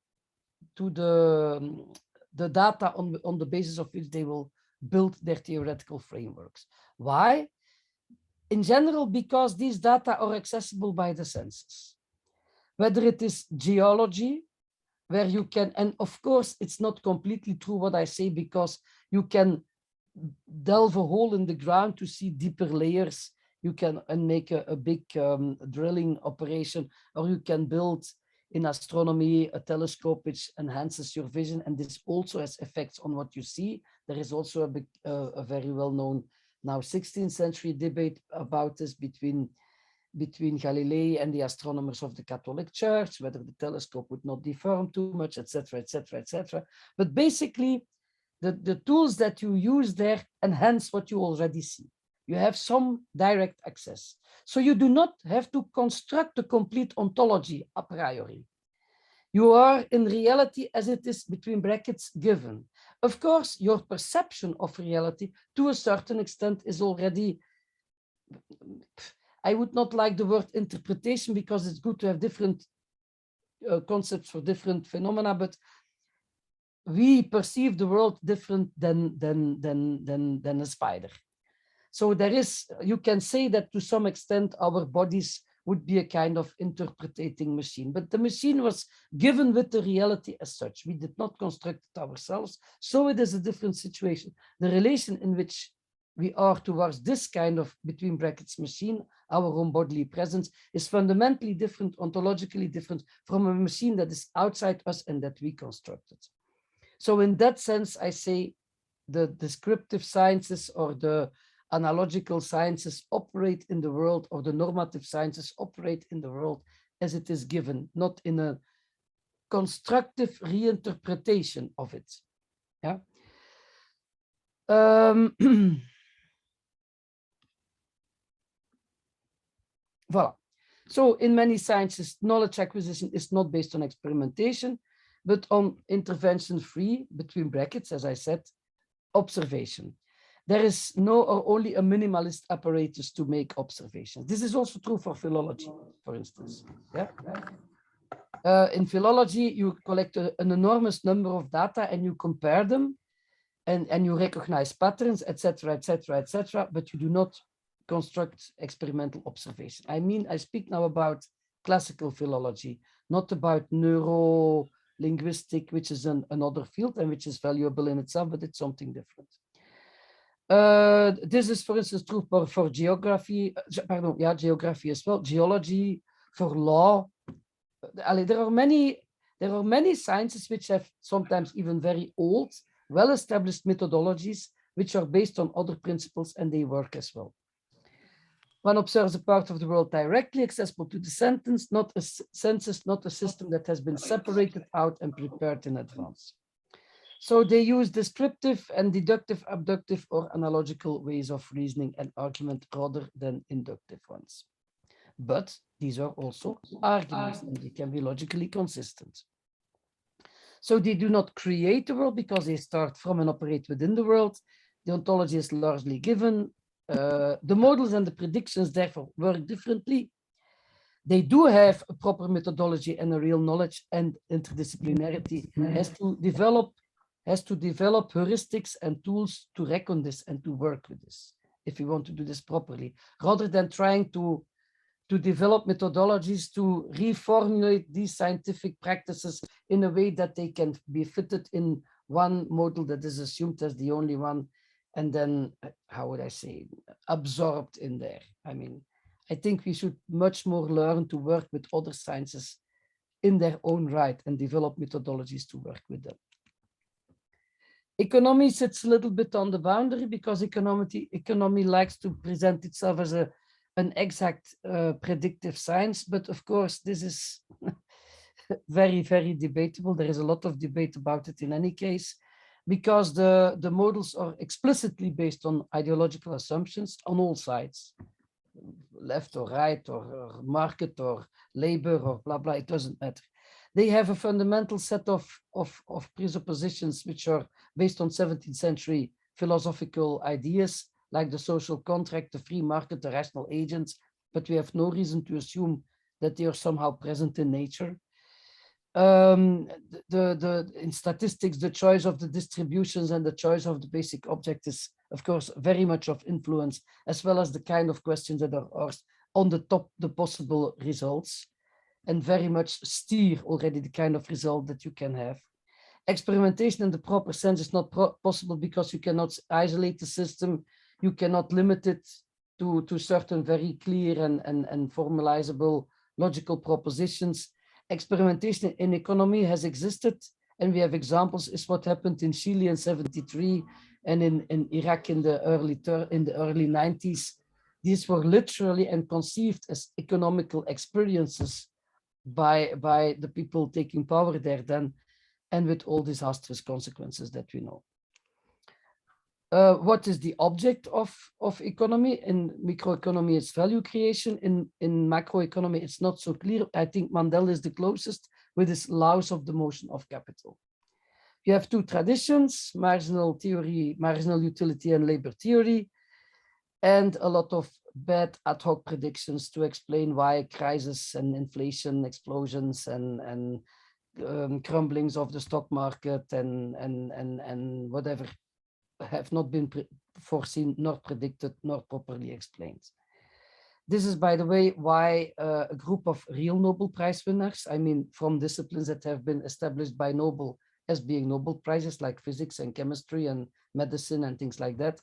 S2: data on the basis of which they will build their theoretical frameworks. Why? In general, because these data are accessible by the senses. Whether it is geology, where you can, and of course, it's not completely true what I say, because you can delve a hole in the ground to see deeper layers. You can make a big drilling operation, or you can build in astronomy a telescope which enhances your vision, and this also has effects on what you see. There is also a very well-known now 16th century debate about this between Galilei and the astronomers of the Catholic Church, whether the telescope would not deform too much, etc., etc., etc. But basically, the tools that you use there enhance what you already see. You have some direct access. So you do not have to construct a complete ontology a priori. You are in reality as it is between brackets given. Of course, your perception of reality to a certain extent is already, I would not like the word interpretation because it's good to have different concepts for different phenomena, but we perceive the world different than a spider. So there is, you can say that to some extent our bodies would be a kind of interpreting machine, but the machine was given with the reality as such. We did not construct it ourselves, so it is a different situation. The relation in which we are towards this kind of between brackets machine, our own bodily presence, is fundamentally different, ontologically different from a machine that is outside us and that we constructed. So in that sense, I say the descriptive sciences or the analogical sciences operate in the world, or the normative sciences operate in the world as it is given, not in a constructive reinterpretation of it. Yeah. Voilà. So in many sciences, knowledge acquisition is not based on experimentation, but on intervention-free, between brackets, as I said, observation. There is no or only a minimalist apparatus to make observations. This is also true for philology, for instance. Yeah. In philology, you collect an enormous number of data and you compare them, and you recognize patterns, etc., etc., etc., but you do not construct experimental observation. I mean, I speak now about classical philology, not about neuro-linguistic, which is another field and which is valuable in itself, but it's something different. This is, for instance, true for geography, geography as well, geology, for law. There are many sciences which have sometimes even very old, well-established methodologies which are based on other principles, and they work as well. One observes a part of the world directly accessible to the census, not a system that has been separated out and prepared in advance. So they use descriptive and deductive, abductive, or analogical ways of reasoning and argument rather than inductive ones. But these are also arguments and they can be logically consistent. So they do not create the world because they start from and operate within the world. The ontology is largely given. The models and the predictions therefore work differently. They do have a proper methodology and a real knowledge, and interdisciplinarity has to develop heuristics and tools to reckon this and to work with this if you want to do this properly, rather than trying to develop methodologies to reformulate these scientific practices in a way that they can be fitted in one model that is assumed as the only one, and then, how would I say, absorbed in there. I mean, I think we should much more learn to work with other sciences in their own right and develop methodologies to work with them. Economy sits a little bit on the boundary because economy likes to present itself as an exact predictive science, but of course this is very, very debatable. There is a lot of debate about it in any case, because the models are explicitly based on ideological assumptions on all sides, left or right, or market or labor or blah, blah, it doesn't matter. They have a fundamental set of presuppositions which are based on 17th century philosophical ideas, like the social contract, the free market, the rational agents, but we have no reason to assume that they are somehow present in nature. In statistics, the choice of the distributions and the choice of the basic object is, of course, very much of influence, as well as the kind of questions that are asked on the top, the possible results, and very much steer already the kind of result that you can have. Experimentation in the proper sense is not possible because you cannot isolate the system, you cannot limit it to certain very clear and formalizable logical propositions. Experimentation in economy has existed, and we have examples. Is what happened in Chile in '73 and in Iraq in the early 90s. These were literally and conceived as economical experiences by the people taking power there then, and with all disastrous consequences that we know. What is the object of economy? In microeconomy, it's value creation. In macroeconomy, it's not so clear. I think Mandel is the closest with his laws of the motion of capital. You have two traditions, marginal theory, marginal utility and labor theory, and a lot of bad ad hoc predictions to explain why crisis and inflation explosions and crumblings of the stock market and whatever have not been foreseen, nor predicted, nor properly explained. This is, by the way, why a group of real Nobel Prize winners, I mean, from disciplines that have been established by Nobel as being Nobel Prizes, like physics and chemistry and medicine and things like that,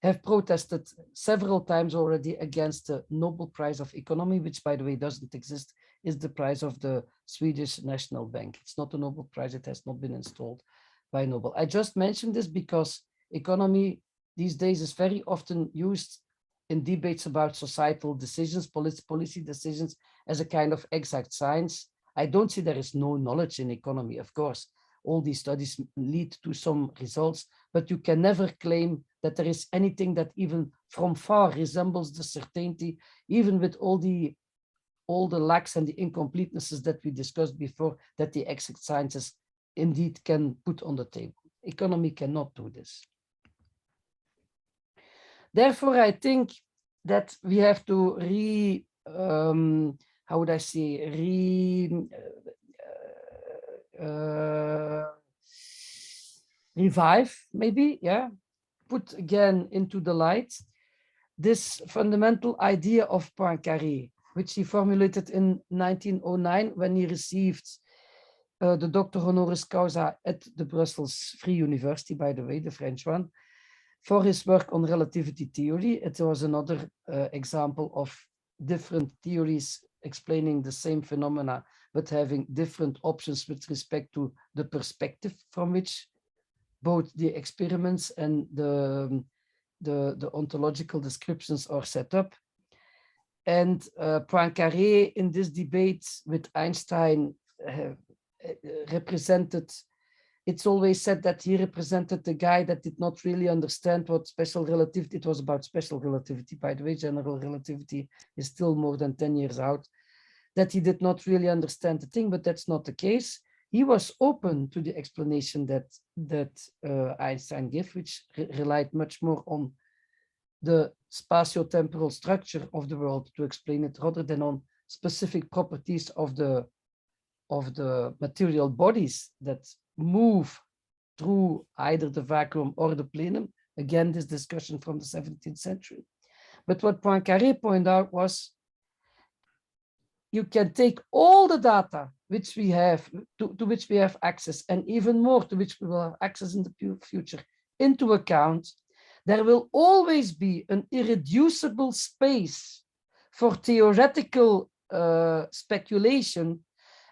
S2: have protested several times already against the Nobel Prize of Economy, which, by the way, doesn't exist, is the prize of the Swedish National Bank. It's not a Nobel Prize, it has not been installed by Nobel. I just mentioned this because economy these days is very often used in debates about societal decisions, policy decisions, as a kind of exact science. I don't see there is no knowledge in economy. Of course, all these studies lead to some results, but you can never claim that there is anything that even from far resembles the certainty, even with all the all the lacks and the incompletenesses that we discussed before that the exact sciences indeed can put on the table. Economy cannot do this. Therefore, I think that we have to how would I say, revive, maybe, yeah, put again into the light this fundamental idea of Poincaré, which he formulated in 1909 when he received the Doctor Honoris Causa at the Brussels Free University, by the way, the French one, for his work on relativity theory. It was another example of different theories explaining the same phenomena, but having different options with respect to the perspective from which both the experiments and the ontological descriptions are set up. And Poincaré in this debate with Einstein represented, it's always said that he represented the guy that did not really understand what special relativity, it was about special relativity, by the way, general relativity is still more than 10 years out, that he did not really understand the thing, but that's not the case. He was open to the explanation that Einstein gave, which relied much more on the spatio-temporal structure of the world to explain it rather than on specific properties of the material bodies that move through either the vacuum or the plenum. Again, this discussion from the 17th century. But what Poincaré pointed out was, you can take all the data which we have, to which we have access, and even more to which we will have access in the future, into account. There will always be an irreducible space for theoretical speculation,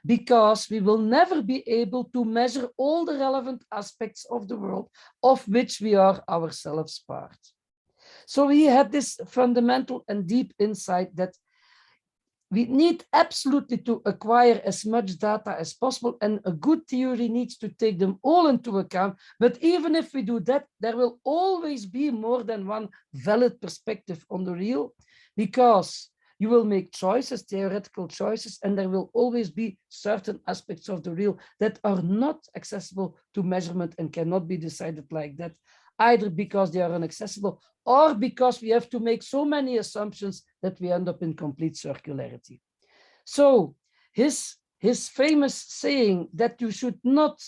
S2: because we will never be able to measure all the relevant aspects of the world of which we are ourselves part. So he had this fundamental and deep insight that we need absolutely to acquire as much data as possible, and a good theory needs to take them all into account. But even if we do that, there will always be more than one valid perspective on the real, because you will make choices, theoretical choices, and there will always be certain aspects of the real that are not accessible to measurement and cannot be decided like that, either because they are inaccessible or because we have to make so many assumptions that we end up in complete circularity. So his famous saying that you should not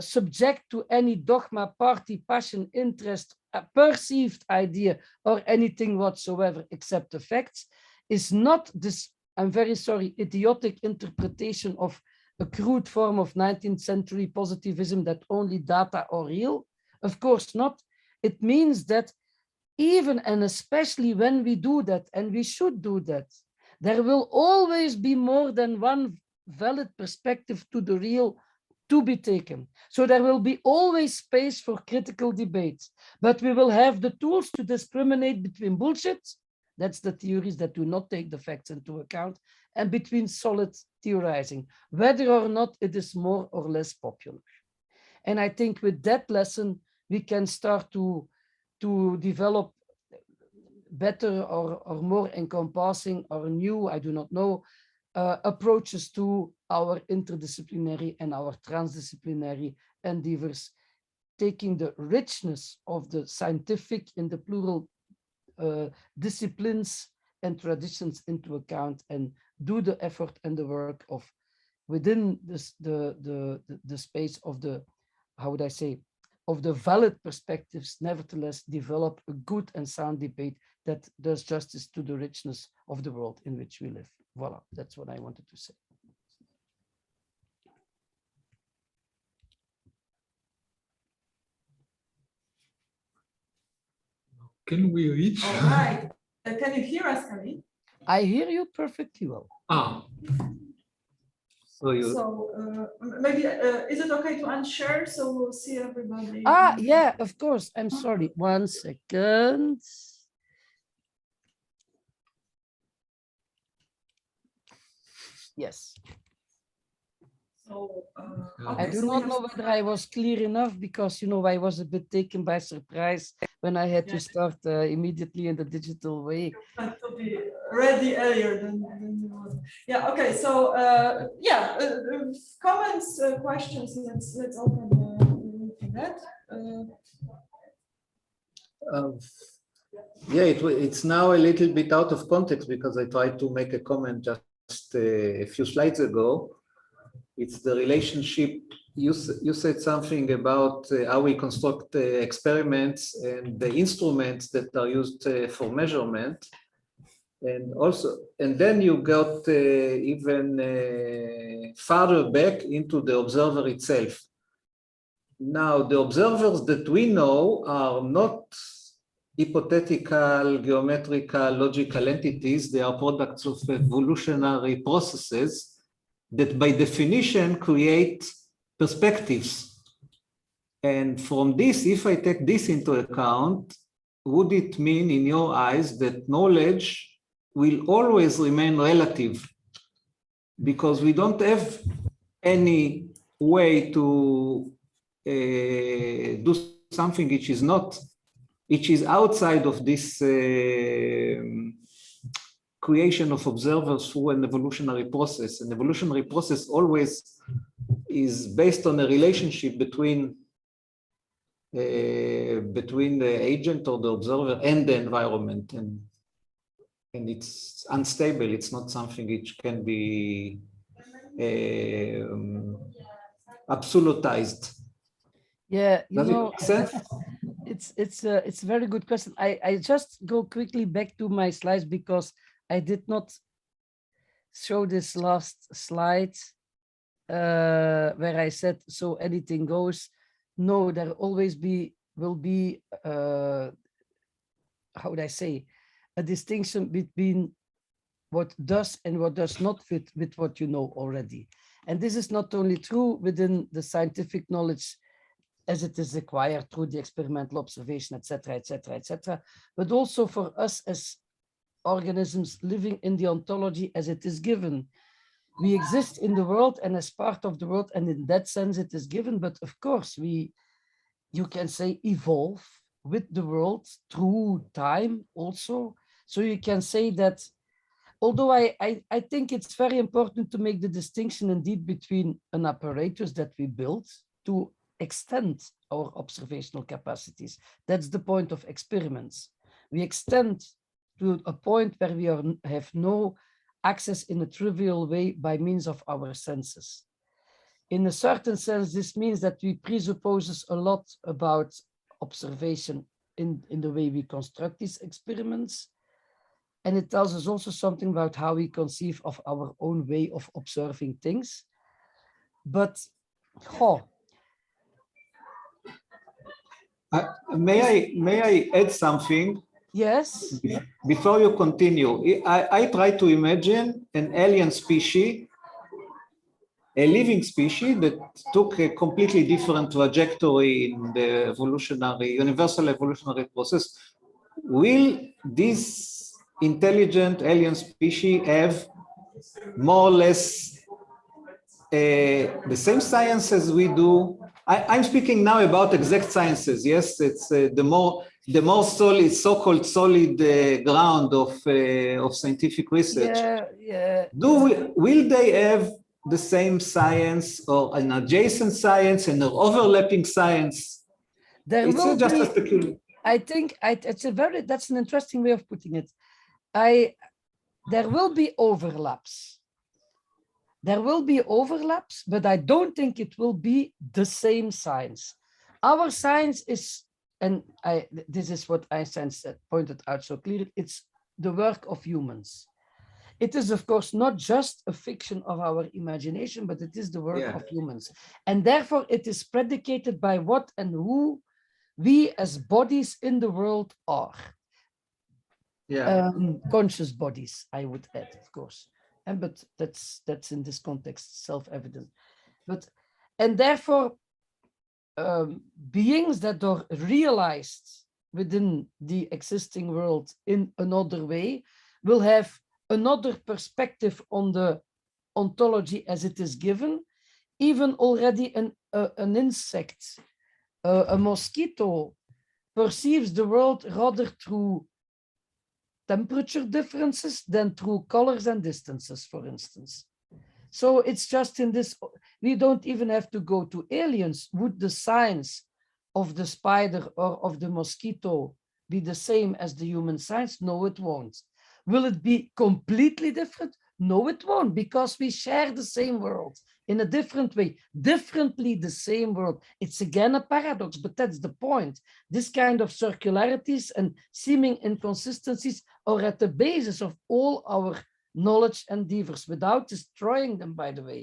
S2: subject to any dogma, party, passion, interest, a perceived idea, or anything whatsoever except the facts, is not this, I'm very sorry, idiotic interpretation of a crude form of 19th century positivism that only data are real. Of course not. It means that even and especially when we do that, and we should do that, there will always be more than one valid perspective to the real to be taken. So there will be always space for critical debate, but we will have the tools to discriminate between bullshit, that's the theories that do not take the facts into account, and between solid theorizing, whether or not it is more or less popular. And I think with that lesson, we can start to develop better or more encompassing or new, I do not know, approaches to our interdisciplinary and our transdisciplinary endeavors, taking the richness of the scientific in the plural disciplines and traditions into account, and do the effort and the work of within this, the space of the, how would I say, of the valid perspectives, nevertheless develop a good and sound debate that does justice to the richness of the world in which we live. Voila, that's what I wanted to say.
S4: Can we reach?
S1: All right. Can you hear us, Karin?
S2: I hear you perfectly well.
S4: Ah. So you.
S1: So maybe is it okay to unshare so we'll see everybody?
S2: Ah, yeah, of course. I'm sorry. 1 second. Yes.
S1: So
S2: I do not know whether I was clear enough, because, you know, I was a bit taken by surprise when I had to start immediately in the digital way.
S1: To be ready earlier than Yeah. Okay. So comments, questions. Let's open for that.
S4: Yeah, it's now a little bit out of context because I tried to make a comment just a few slides ago. It's the relationship. You said something about how we construct experiments and the instruments that are used for measurement. And then you got even farther back into the observer itself. Now, the observers that we know are not hypothetical, geometrical, logical entities. They are products of evolutionary processes that by definition create perspectives. And from this, if I take this into account, would it mean in your eyes that knowledge will always remain relative? Because we don't have any way to do something which is outside of this creation of observers through an evolutionary process. An evolutionary process always is based on a relationship between the agent or the observer and the environment, and it's unstable. It's not something which can be absolutized.
S2: Yeah,
S4: Does it make sense?
S2: it's a very good question. I just go quickly back to my slides because I did not show this last slide where I said, so anything goes. No, there always will be, how would I say, a distinction between what does and what does not fit with what you know already. And this is not only true within the scientific knowledge as it is acquired through the experimental observation, etc., etc., etc., but also for us as organisms living in the ontology as it is given. We exist in the world and as part of the world, and in that sense it is given, but of course you can say evolve with the world through time also. So you can say that, although I think it's very important to make the distinction indeed between an apparatus that we build to extend our observational capacities. That's the point of experiments. We extend to a point where we have no access in a trivial way by means of our senses. In a certain sense, this means that we presupposes a lot about observation in the way we construct these experiments. And it tells us also something about how we conceive of our own way of observing things. But,
S4: may I add something?
S2: yes.
S4: Before you continue, I try to imagine an alien species, a living species that took a completely different trajectory in the universal evolutionary process. Will this intelligent alien species have more or less the same science as we do? I'm speaking now about exact sciences. Yes, it's the more solid, so-called solid ground of scientific research.
S2: Yeah.
S4: Will they have the same science or an adjacent science and an overlapping science? It's just a speculation.
S2: I think that's an interesting way of putting it. There will be overlaps. There will be overlaps, but I don't think it will be the same science. Our science is, and this is what Einstein pointed out so clearly, it's the work of humans. It is, of course, not just a fiction of our imagination, but it is the work of humans. And therefore, it is predicated by what and who we as bodies in the world are. Conscious bodies, I would add, of course. But that's in this context self-evident. And therefore, beings that are realized within the existing world in another way will have another perspective on the ontology as it is given. Even already an insect, a mosquito, perceives the world rather through temperature differences than through colors and distances, for instance. So it's just in this, we don't even have to go to aliens. Would the science of the spider or of the mosquito be the same as the human science? No, it won't. Will it be completely different? No, it won't, because we share the same world in a different way, differently the same world. It's again a paradox, but that's the point. This kind of circularities and seeming inconsistencies are at the basis of all our knowledge endeavors, without destroying them, by the way.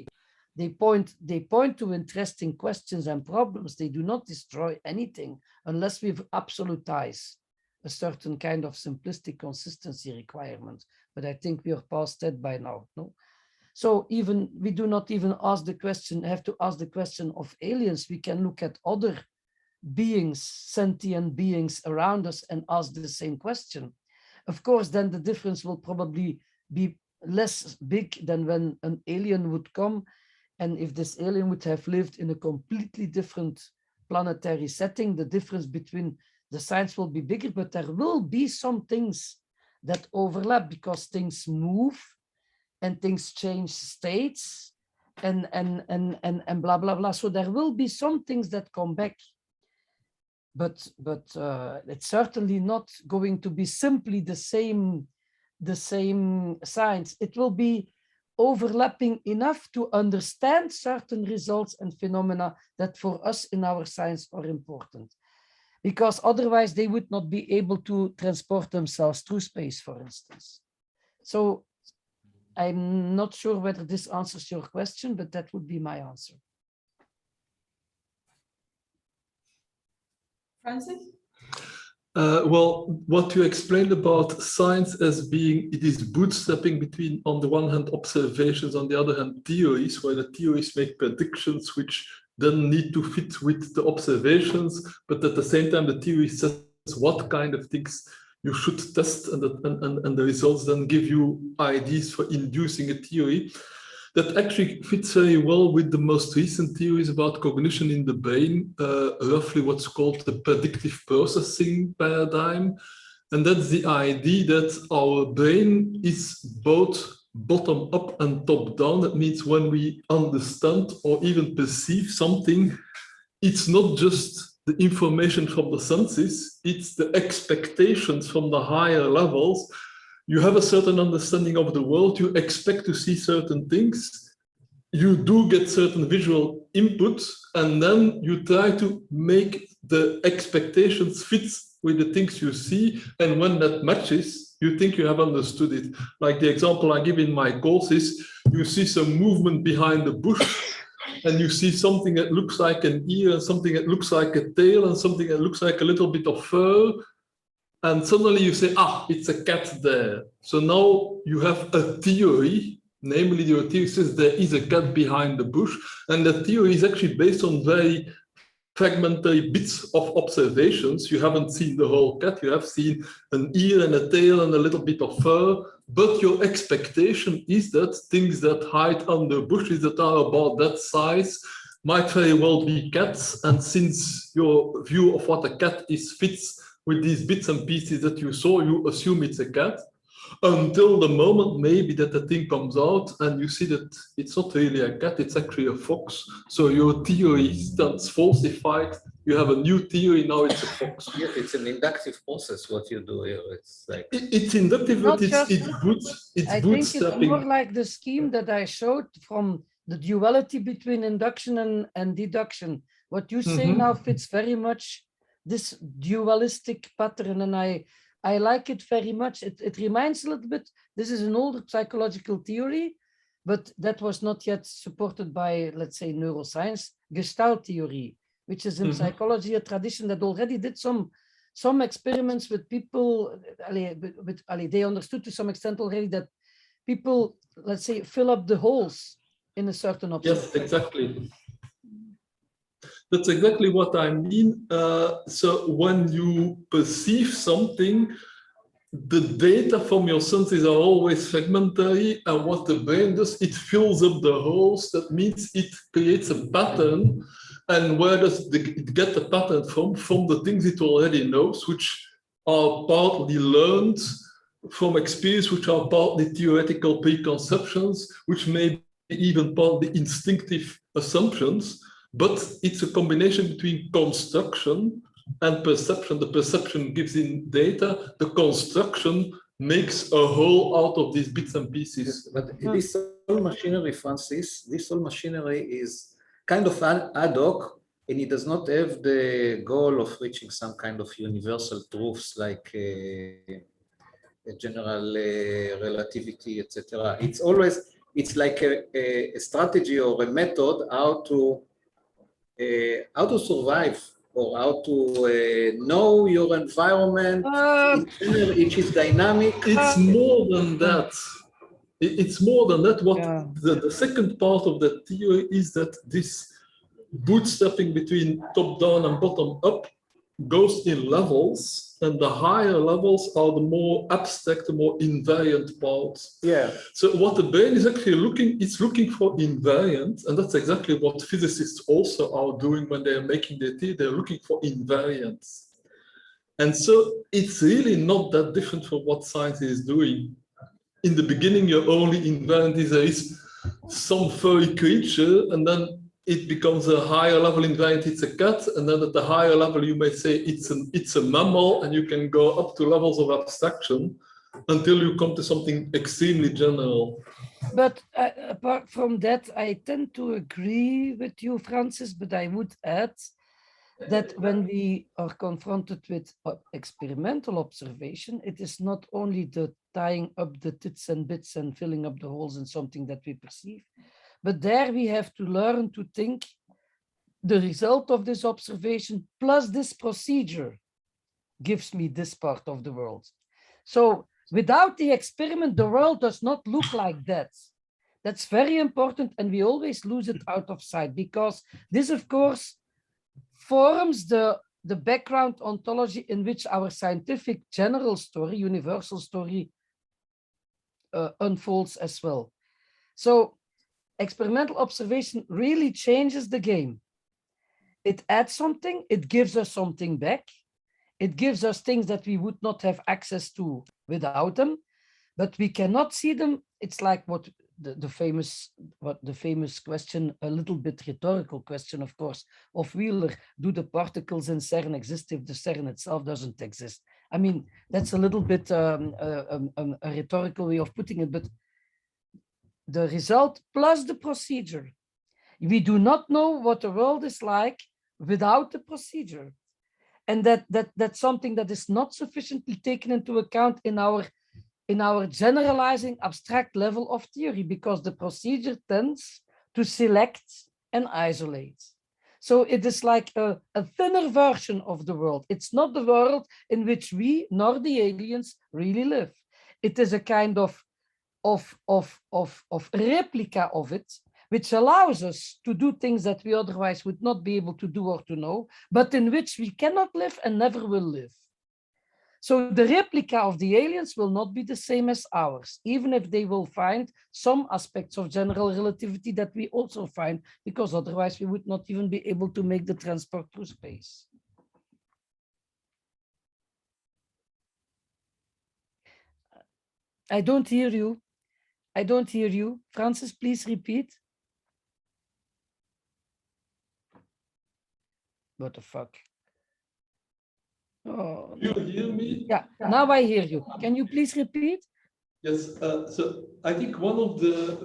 S2: They point to interesting questions and problems. They do not destroy anything unless we absolutize a certain kind of simplistic consistency requirement. But I think we are past that by now, no? So even we do not even ask the question, have to ask the question of aliens. We can look at other beings, sentient beings around us, and ask the same question. Of course, then the difference will probably be less big than when an alien would come. And if this alien would have lived in a completely different planetary setting, the difference between the science will be bigger, but there will be some things that overlap because things move and things change states and blah, blah, blah. So there will be some things that come back, but it's certainly not going to be simply the same science. It will be overlapping enough to understand certain results and phenomena that for us in our science are important. Because otherwise they would not be able to transport themselves through space, for instance. So I'm not sure whether this answers your question, but that would be my answer.
S1: Francis?
S5: Well, what you explained about science as being, it is bootstrapping between, on the one hand, observations, on the other hand, theories, where the theories make predictions which then need to fit with the observations, but at the same time, the theory says what kind of things you should test, and the results then give you ideas for inducing a theory. That actually fits very well with the most recent theories about cognition in the brain, roughly what's called the predictive processing paradigm. And that's the idea that our brain is both bottom up and top down. That means when we understand or even perceive something, it's not just the information from the senses, it's the expectations from the higher levels. You have a certain understanding of the world, you expect to see certain things, you do get certain visual inputs, and then you try to make the expectations fit with the things you see, and when that matches, you think you have understood it. Like the example I give in my course is, you see some movement behind the bush, and you see something that looks like an ear, and something that looks like a tail, and something that looks like a little bit of fur, and suddenly you say, ah, it's a cat there. So now you have a theory, namely your theory says there is a cat behind the bush, and the theory is actually based on very fragmentary bits of observations. You haven't seen the whole cat, you have seen an ear and a tail and a little bit of fur, but your expectation is that things that hide under bushes that are about that size might very well be cats, and since your view of what a cat is fits with these bits and pieces that you saw, you assume it's a cat, until the moment maybe that the thing comes out and you see that it's not really a cat, it's actually a fox. So your theory stands falsified. You have a new theory, now it's a fox.
S4: Yes, it's an inductive process, what you do here. It's like
S5: it's inductive,
S2: Not
S5: but it's
S2: I think it's more like the scheme that I showed from the duality between induction and deduction. What you say now fits very much this dualistic pattern, and I like it very much. It reminds a little bit, this is an older psychological theory, but that was not yet supported by, let's say, neuroscience, Gestalt theory, which is in psychology a tradition that already did some experiments with people. They understood to some extent already that people, let's say, fill up the holes in a certain observation.
S5: Yes, exactly. That's exactly what I mean. So when you perceive something, the data from your senses are always fragmentary, and what the brain does, it fills up the holes. That means it creates a pattern. And where does it get the pattern from? From the things it already knows, which are partly learned, from experience, which are partly theoretical preconceptions, which may be even partly instinctive assumptions, but it's a combination between construction and perception. The perception gives in data, the construction makes a whole out of these bits and pieces.
S4: But this whole machinery, Francis, this whole machinery is kind of ad hoc, and it does not have the goal of reaching some kind of universal truths like a general relativity, etc. It's always, it's like a strategy or a method how to survive or how to know your environment, which is dynamic.
S5: It's more than that. It's more than that. What the second part of the theory is that this bootstrapping between top down and bottom up goes in levels, and the higher levels are the more abstract, the more invariant parts.
S4: Yeah.
S5: So what the brain is actually looking for invariant, and that's exactly what physicists also are doing when they're making their theory. They're looking for invariance. And so it's really not that different from what science is doing. In the beginning, your only invariant is there is some furry creature, and then it becomes a higher level invariant, it's a cat, and then at the higher level you may say it's a mammal, and you can go up to levels of abstraction until you come to something extremely general.
S2: But apart from that, I tend to agree with you, Francis, but I would add that when we are confronted with experimental observation, it is not only the tying up the tits and bits and filling up the holes in something that we perceive, but there we have to learn to think the result of this observation plus this procedure gives me this part of the world. So without the experiment, the world does not look like that. That's very important, and we always lose it out of sight, because this, of course, forms the background ontology in which our scientific general story, universal story, unfolds as well. So experimental observation really changes the game. It adds something, it gives us something back. It gives us things that we would not have access to without them, but we cannot see them. It's like what the famous question, a little bit rhetorical question, of course, of Wheeler: do the particles in CERN exist if the CERN itself doesn't exist? I mean, that's a little bit a rhetorical way of putting it, but the result plus the procedure. We do not know what the world is like without the procedure. And that's something that is not sufficiently taken into account in our generalizing abstract level of theory, because the procedure tends to select and isolate. So it is like a thinner version of the world. It's not the world in which we nor the aliens really live. It is a kind of replica of it, which allows us to do things that we otherwise would not be able to do or to know, but in which we cannot live and never will live. So the replica of the aliens will not be the same as ours, even if they will find some aspects of general relativity that we also find, because otherwise we would not even be able to make the transport through space. I don't hear you. I don't hear you. Francis, please repeat. What the fuck? Oh,
S5: You hear me?
S2: yeah, now I hear you. Can you please repeat?
S5: Yes, so I think one of the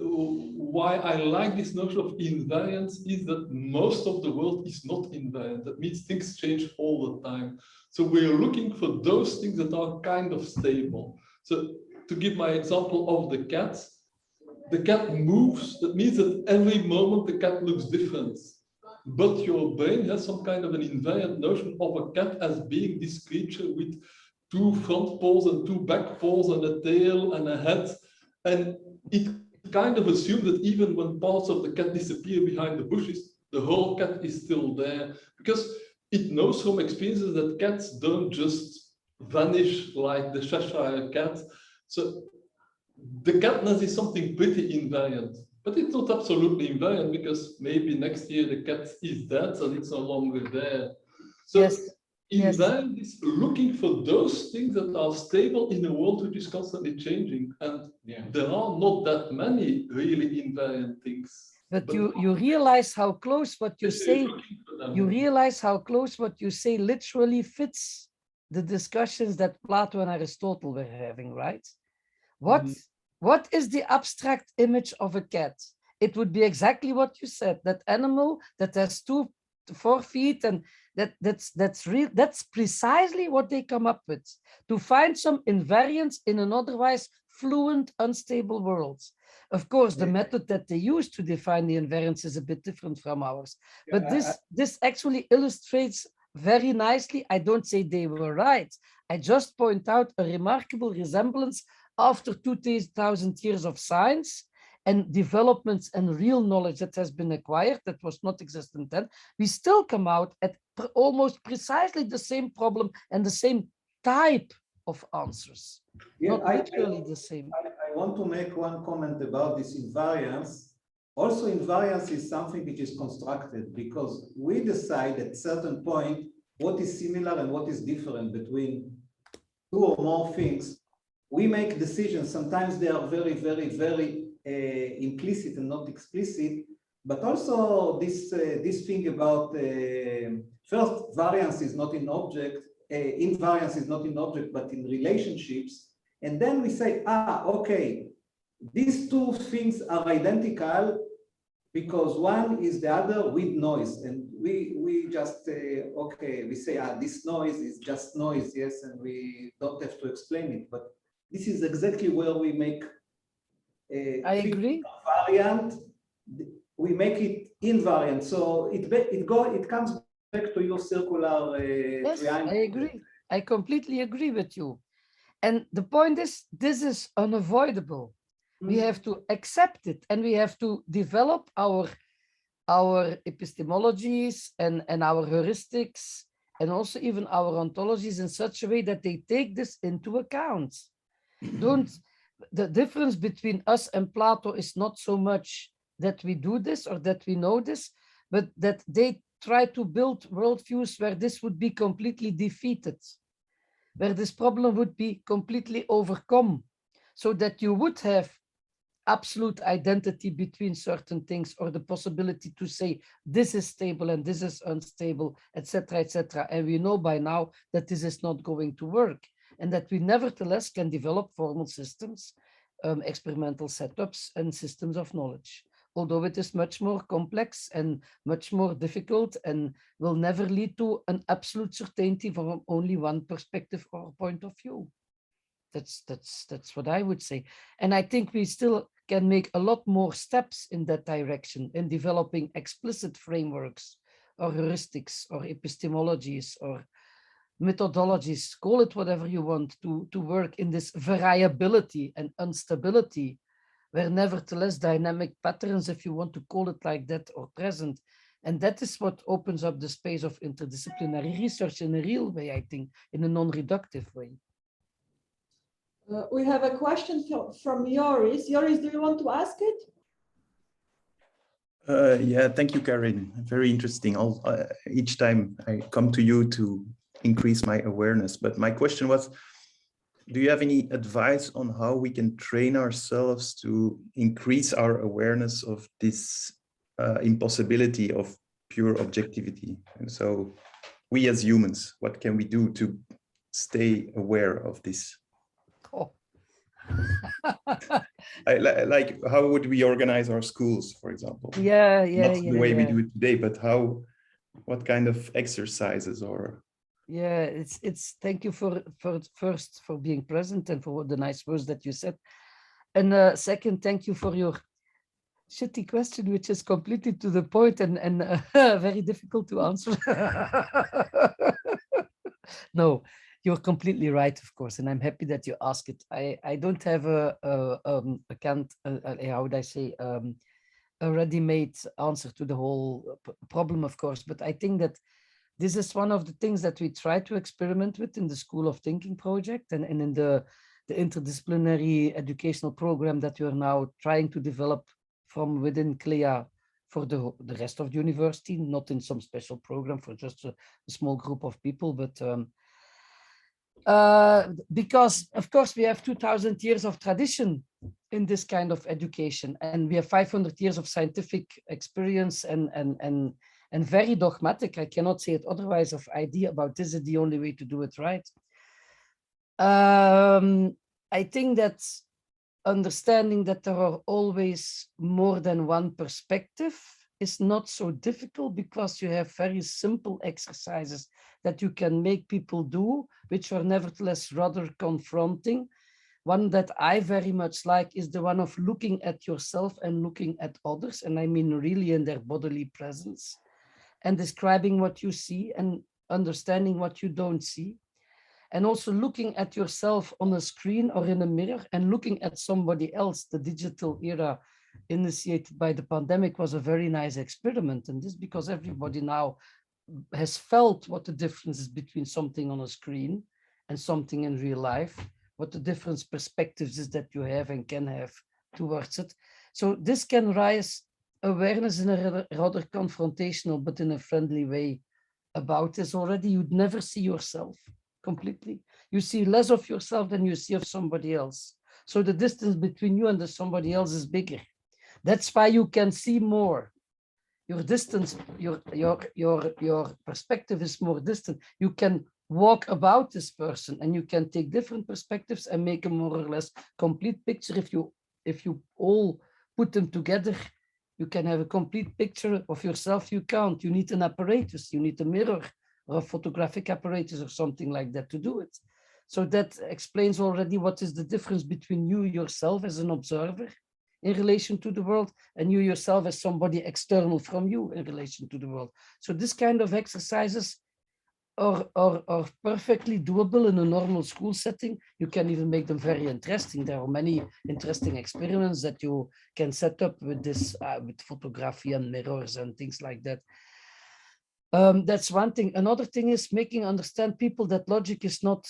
S5: why I like this notion of invariance is that most of the world is not invariant. That means things change all the time. So we're looking for those things that are kind of stable. So to give my example of the cat moves. That means that every moment the cat looks different. But your brain has some kind of an invariant notion of a cat as being this creature with 2 front paws and 2 back paws and a tail and a head. And it kind of assumes that even when parts of the cat disappear behind the bushes, the whole cat is still there. Because it knows from experiences that cats don't just vanish like the Cheshire cat. So the catness is something pretty invariant. But it's not absolutely invariant, because maybe next year the cat is dead and it's no longer there. So
S2: yes. Yes.
S5: Invariant is looking for those things that are stable in a world which is constantly changing. And there are not that many really invariant things.
S2: But you realize how close what you
S5: Yes,
S2: say,
S5: you're looking for them.
S2: you realize how close what you say literally fits the discussions that Plato and Aristotle were having, right? What is the abstract image of a cat? It would be exactly what you said, that animal that has 2 to 4 feet, and that's precisely what they come up with, to find some invariance in an otherwise fluent, unstable world. Of course, the method that they use to define the invariance is a bit different from ours, but this actually illustrates very nicely. I don't say they were right. I just point out a remarkable resemblance after 2,000 years of science and developments and real knowledge that has been acquired that was not existent then. We still come out at almost precisely the same problem and the same type of answers. Not literally the same.
S4: I want to make one comment about this invariance. Also, invariance is something which is constructed because we decide at a certain point what is similar and what is different between 2 or more things. We make decisions. Sometimes they are very, very, very implicit and not explicit. But also this thing about first, variance is not in object, invariance is not in object, but in relationships. And then we say, okay, these 2 things are identical because one is the other with noise. And we just, okay, we say, this noise is just noise, yes, and we don't have to explain it. But this is exactly where we make
S2: I agree.
S4: Variant, we make it invariant. So it comes back to your circular
S2: yes,
S4: triangle.
S2: I agree. I completely agree with you. And the point is, this is unavoidable. We have to accept it, and we have to develop our epistemologies and our heuristics, and also even our ontologies in such a way that they take this into account. The difference between us and Plato is not so much that we do this or that we know this, but that they try to build worldviews where this would be completely defeated, where this problem would be completely overcome, so that you would have absolute identity between certain things, or the possibility to say this is stable and this is unstable, etc., etc. And we know by now that this is not going to work, and that we nevertheless can develop formal systems, experimental setups, and systems of knowledge, although it is much more complex and much more difficult and will never lead to an absolute certainty from only one perspective or point of view. That's what I would say. And I think we still can make a lot more steps in that direction, in developing explicit frameworks or heuristics or epistemologies or methodologies, call it whatever you want, to work in this variability and instability, where nevertheless dynamic patterns, if you want to call it like that, are present. And that is what opens up the space of interdisciplinary research in a real way, I think, in a non-reductive way.
S1: We have a question from Joris. Joris, do you want to ask it?
S6: Yeah, thank you, Karin. Very interesting. Each time I come to you to increase my awareness. But my question was, do you have any advice on how we can train ourselves to increase our awareness of this impossibility of pure objectivity? And so we as humans, what can we do to stay aware of this?
S2: Oh.
S6: Like how would we organize our schools, for example?
S2: Not
S6: the way we do it today, but what kind of exercises or?
S2: Yeah, it's thank you for first for being present and for the nice words that you said, and second, thank you for your shitty question, which is completely to the point and very difficult to answer. No, you're completely right, of course, and I'm happy that you ask it. I don't have how would I say, a ready-made answer to the whole problem, of course, but I think that this is one of the things that we try to experiment with in the School of Thinking project and in the interdisciplinary educational program that we are now trying to develop from within CLEA for the rest of the university, not in some special program for just a small group of people, but because of course we have 2000 years of tradition in this kind of education, and we have 500 years of scientific experience and very dogmatic, I cannot say it otherwise, of idea about this is the only way to do it right. I think that understanding that there are always more than one perspective is not so difficult, because you have very simple exercises that you can make people do, which are nevertheless rather confronting. One that I very much like is the one of looking at yourself and looking at others, and I mean really in their bodily presence, and describing what you see and understanding what you don't see. And also looking at yourself on a screen or in a mirror and looking at somebody else. The digital era initiated by the pandemic was a very nice experiment. And this because everybody now has felt what the difference is between something on a screen and something in real life, what the different perspectives is that you have and can have towards it. So this can raise awareness in a rather confrontational, but in a friendly way about this already. You'd never see yourself completely. You see less of yourself than you see of somebody else. So the distance between you and the somebody else is bigger. That's why you can see more. Your distance, your perspective is more distant. You can walk about this person and you can take different perspectives and make a more or less complete picture. If you all put them together, you can have a complete picture of yourself. You can't. You need an apparatus. You need a mirror or a photographic apparatus or something like that to do it. So that explains already what is the difference between you yourself as an observer in relation to the world and you yourself as somebody external from you in relation to the world. So this kind of exercises are perfectly doable in a normal school setting. You can even make them very interesting. There are many interesting experiments that you can set up with this, with photography and mirrors and things like that. That's one thing. Another thing is making understand people that logic is not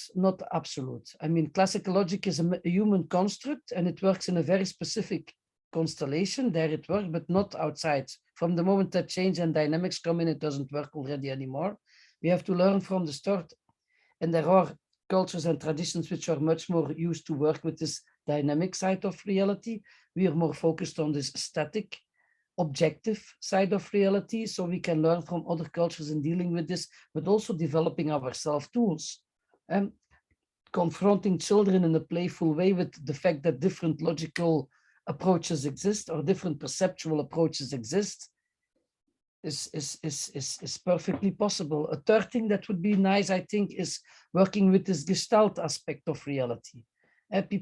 S2: absolute. I mean, classical logic is a human construct and it works in a very specific constellation. There it works, but not outside. From the moment that change and dynamics come in, it doesn't work already anymore. We have to learn from the start. And there are cultures and traditions which are much more used to work with this dynamic side of reality. We are more focused on this static, objective side of reality, so we can learn from other cultures in dealing with this, but also developing our self-tools and confronting children in a playful way with the fact that different logical approaches exist or different perceptual approaches exist is perfectly possible. A third thing that would be nice, I think, is working with this Gestalt aspect of reality.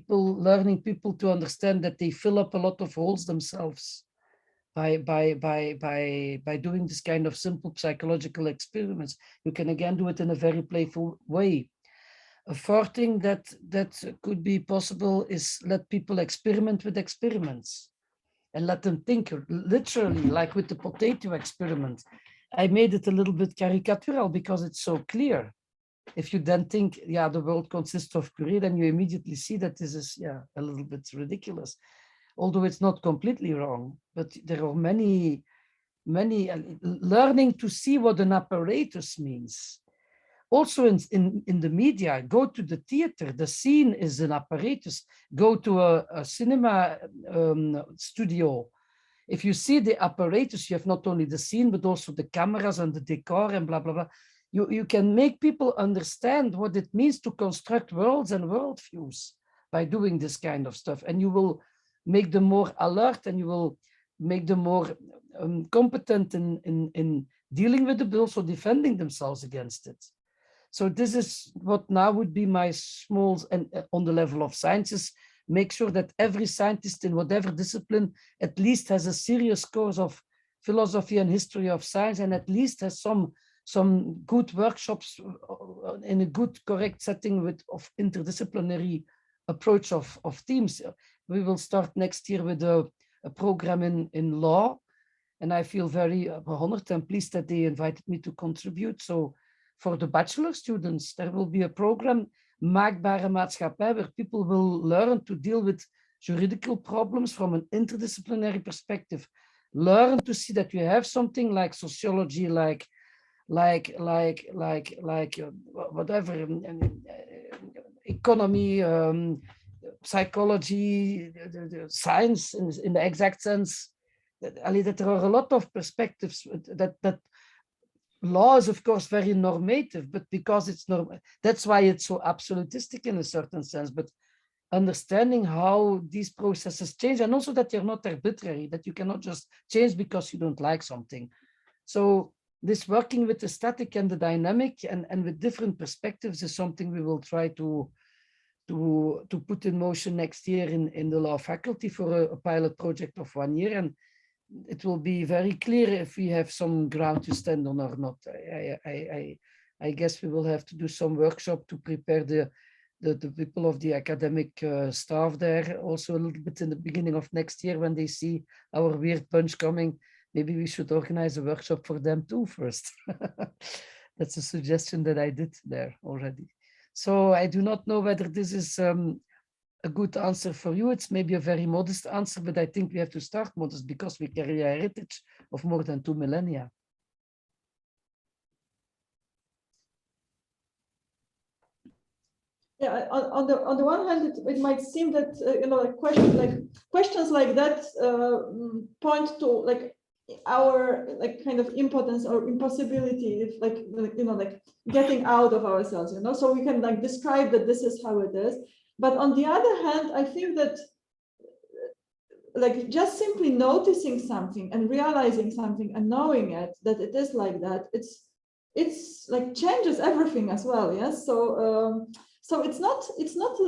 S2: Learning people to understand that they fill up a lot of holes themselves by doing this kind of simple psychological experiments. You can again do it in a very playful way. A fourth thing that could be possible is let people experiment with experiments and let them think literally, like with the potato experiment. I made it a little bit caricatural because it's so clear. If you then think, yeah, the world consists of Puree, then you immediately see that this is, yeah, a little bit ridiculous. Although it's not completely wrong, but there are many learning to see what an apparatus means. Also in the media, go to the theater, the scene is an apparatus. Go to a cinema studio. If you see the apparatus, you have not only the scene, but also the cameras and the decor and blah, blah, blah. You can make people understand what it means to construct worlds and worldviews by doing this kind of stuff. And you will make them more alert and you will make them more competent in dealing with it, but also defending themselves against it. So this is what now would be my small, and on the level of sciences, make sure that every scientist in whatever discipline at least has a serious course of philosophy and history of science, and at least has some good workshops in a good, correct setting of interdisciplinary approach of teams. We will start next year with a program in law, and I feel very honored and pleased that they invited me to contribute. So for the bachelor students, there will be a program, Maakbare Maatschappij, where people will learn to deal with juridical problems from an interdisciplinary perspective, learn to see that you have something like sociology, like whatever, economy, psychology, the science in the exact sense, that there are a lot of perspectives that law is of course very normative, but because it's that's why it's so absolutistic in a certain sense. But understanding how these processes change, and also that they're not arbitrary, that you cannot just change because you don't like something. So this working with the static and the dynamic and with different perspectives is something we will try to put in motion next year in the law faculty for a pilot project of 1 year. And it will be very clear if we have some ground to stand on or not. I guess we will have to do some workshop to prepare the people of the academic staff there also a little bit in the beginning of next year when they see our weird punch coming. Maybe we should organize a workshop for them too first. That's a suggestion that I did there already. So I do not know whether this is a good answer for you. It's maybe a very modest answer, but I think we have to start modest because we carry a heritage of more than 2 millennia.
S1: Yeah, on the one hand, it might seem that like questions like that point to like our like kind of impotence or impossibility, if like getting out of ourselves, so we can like describe that this is how it is. But on the other hand, I think that like just simply noticing something and realizing something and knowing it, that it is like that, it's like changes everything as well. Yes. So it's not a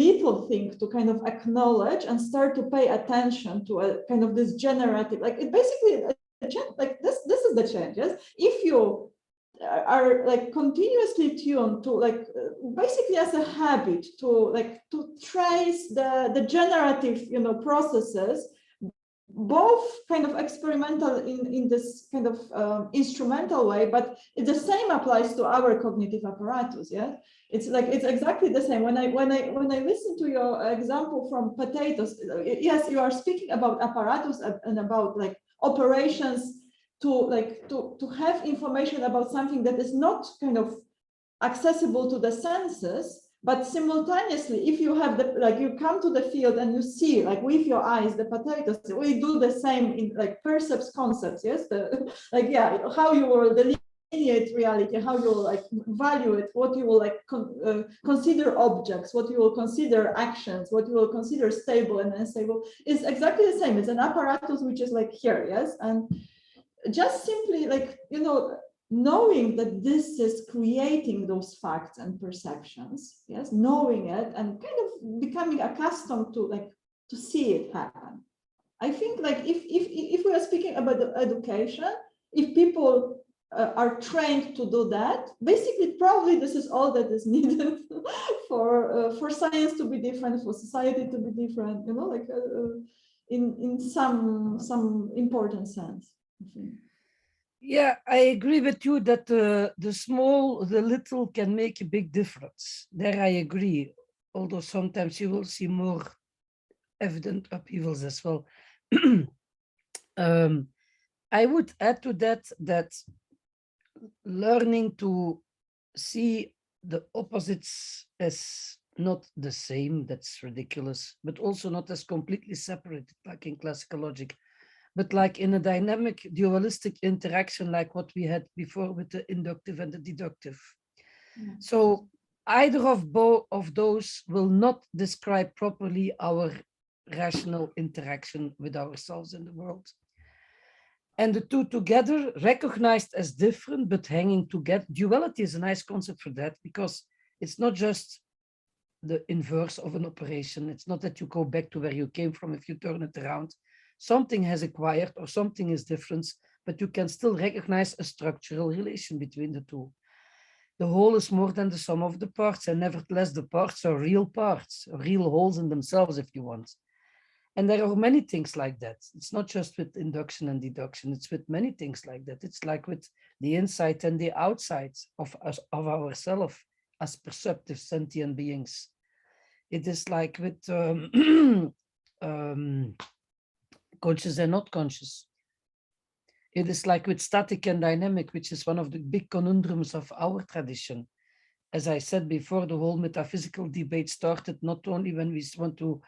S1: little thing to kind of acknowledge and start to pay attention to a kind of this generative, like it basically like this is the change. Yes. If you are like continuously tuned to like basically as a habit to trace the generative processes, both kind of experimental in this kind of instrumental way, but the same applies to our cognitive apparatus. Yeah, it's exactly the same. When I listen to your example from potatoes, yes, you are speaking about apparatus and about like operations to have information about something that is not kind of accessible to the senses, but simultaneously, if you have you come to the field and you see like with your eyes the potatoes, we do the same in like percepts concepts. Yes, how you will delineate reality, how you will like value it, what you will like consider objects, what you will consider actions, what you will consider stable and unstable is exactly the same. It's an apparatus which is like here. Yes, and just simply like knowing that this is creating those facts and perceptions, yes, knowing it and kind of becoming accustomed to see it happen. I think like if we are speaking about the education, if people are trained to do that, basically probably this is all that is needed for science to be different, for society to be different, in some important sense, I think.
S2: Yeah, I agree with you that the little can make a big difference. There I agree, although sometimes you will see more evident upheavals as well. I would add to that learning to see the opposites as not the same, that's ridiculous, but also not as completely separated, like in classical logic, but like in a dynamic dualistic interaction like what we had before with the inductive and the deductive. Yeah. So either of both of those will not describe properly our rational interaction with ourselves in the world. And the two together, recognized as different but hanging together. Duality is a nice concept for that, because it's not just the inverse of an operation. It's not that you go back to where you came from if you turn it around. Something has acquired or something is different, but you can still recognize a structural relation between the two. The whole is more than the sum of the parts, and nevertheless the parts, or real wholes in themselves, if you want. And there are many things like that. It's not just with induction and deduction, it's with many things like that. It's like with the inside and the outside of us, of ourselves as perceptive sentient beings. It is like with conscious and not conscious. It is like with static and dynamic, which is one of the big conundrums of our tradition. As I said before, the whole metaphysical debate started not only when we want to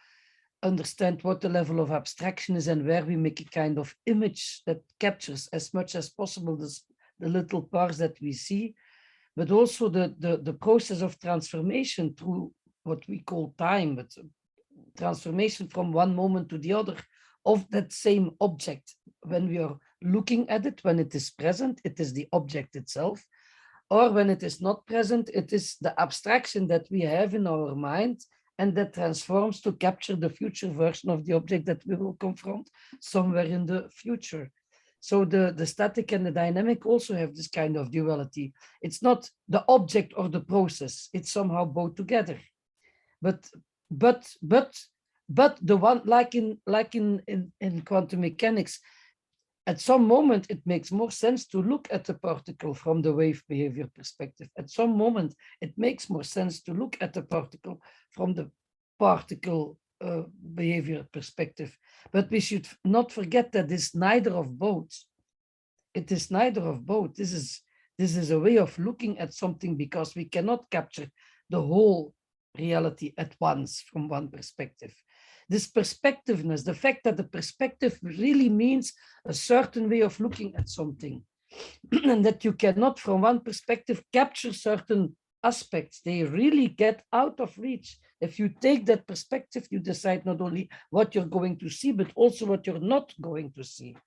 S2: understand what the level of abstraction is and where we make a kind of image that captures as much as possible the little parts that we see, but also the process of transformation through what we call time, but transformation from one moment to the other of that same object. When we are looking at it, when it is present, it is the object itself, or when it is not present, it is the abstraction that we have in our mind and that transforms to capture the future version of the object that we will confront somewhere in the future. So the static and the dynamic also have this kind of duality. It's not the object or the process, it's somehow both together. But the one, like in quantum mechanics, at some moment it makes more sense to look at the particle from the wave behavior perspective. At some moment it makes more sense to look at the particle from the particle behavior perspective. But we should not forget that it's neither of both. It is neither of both. This is a way of looking at something, because we cannot capture the whole reality at once from one perspective. This perspectiveness, the fact that the perspective really means a certain way of looking at something, and that you cannot from one perspective capture certain aspects, they really get out of reach. If you take that perspective, you decide not only what you're going to see, but also what you're not going to see.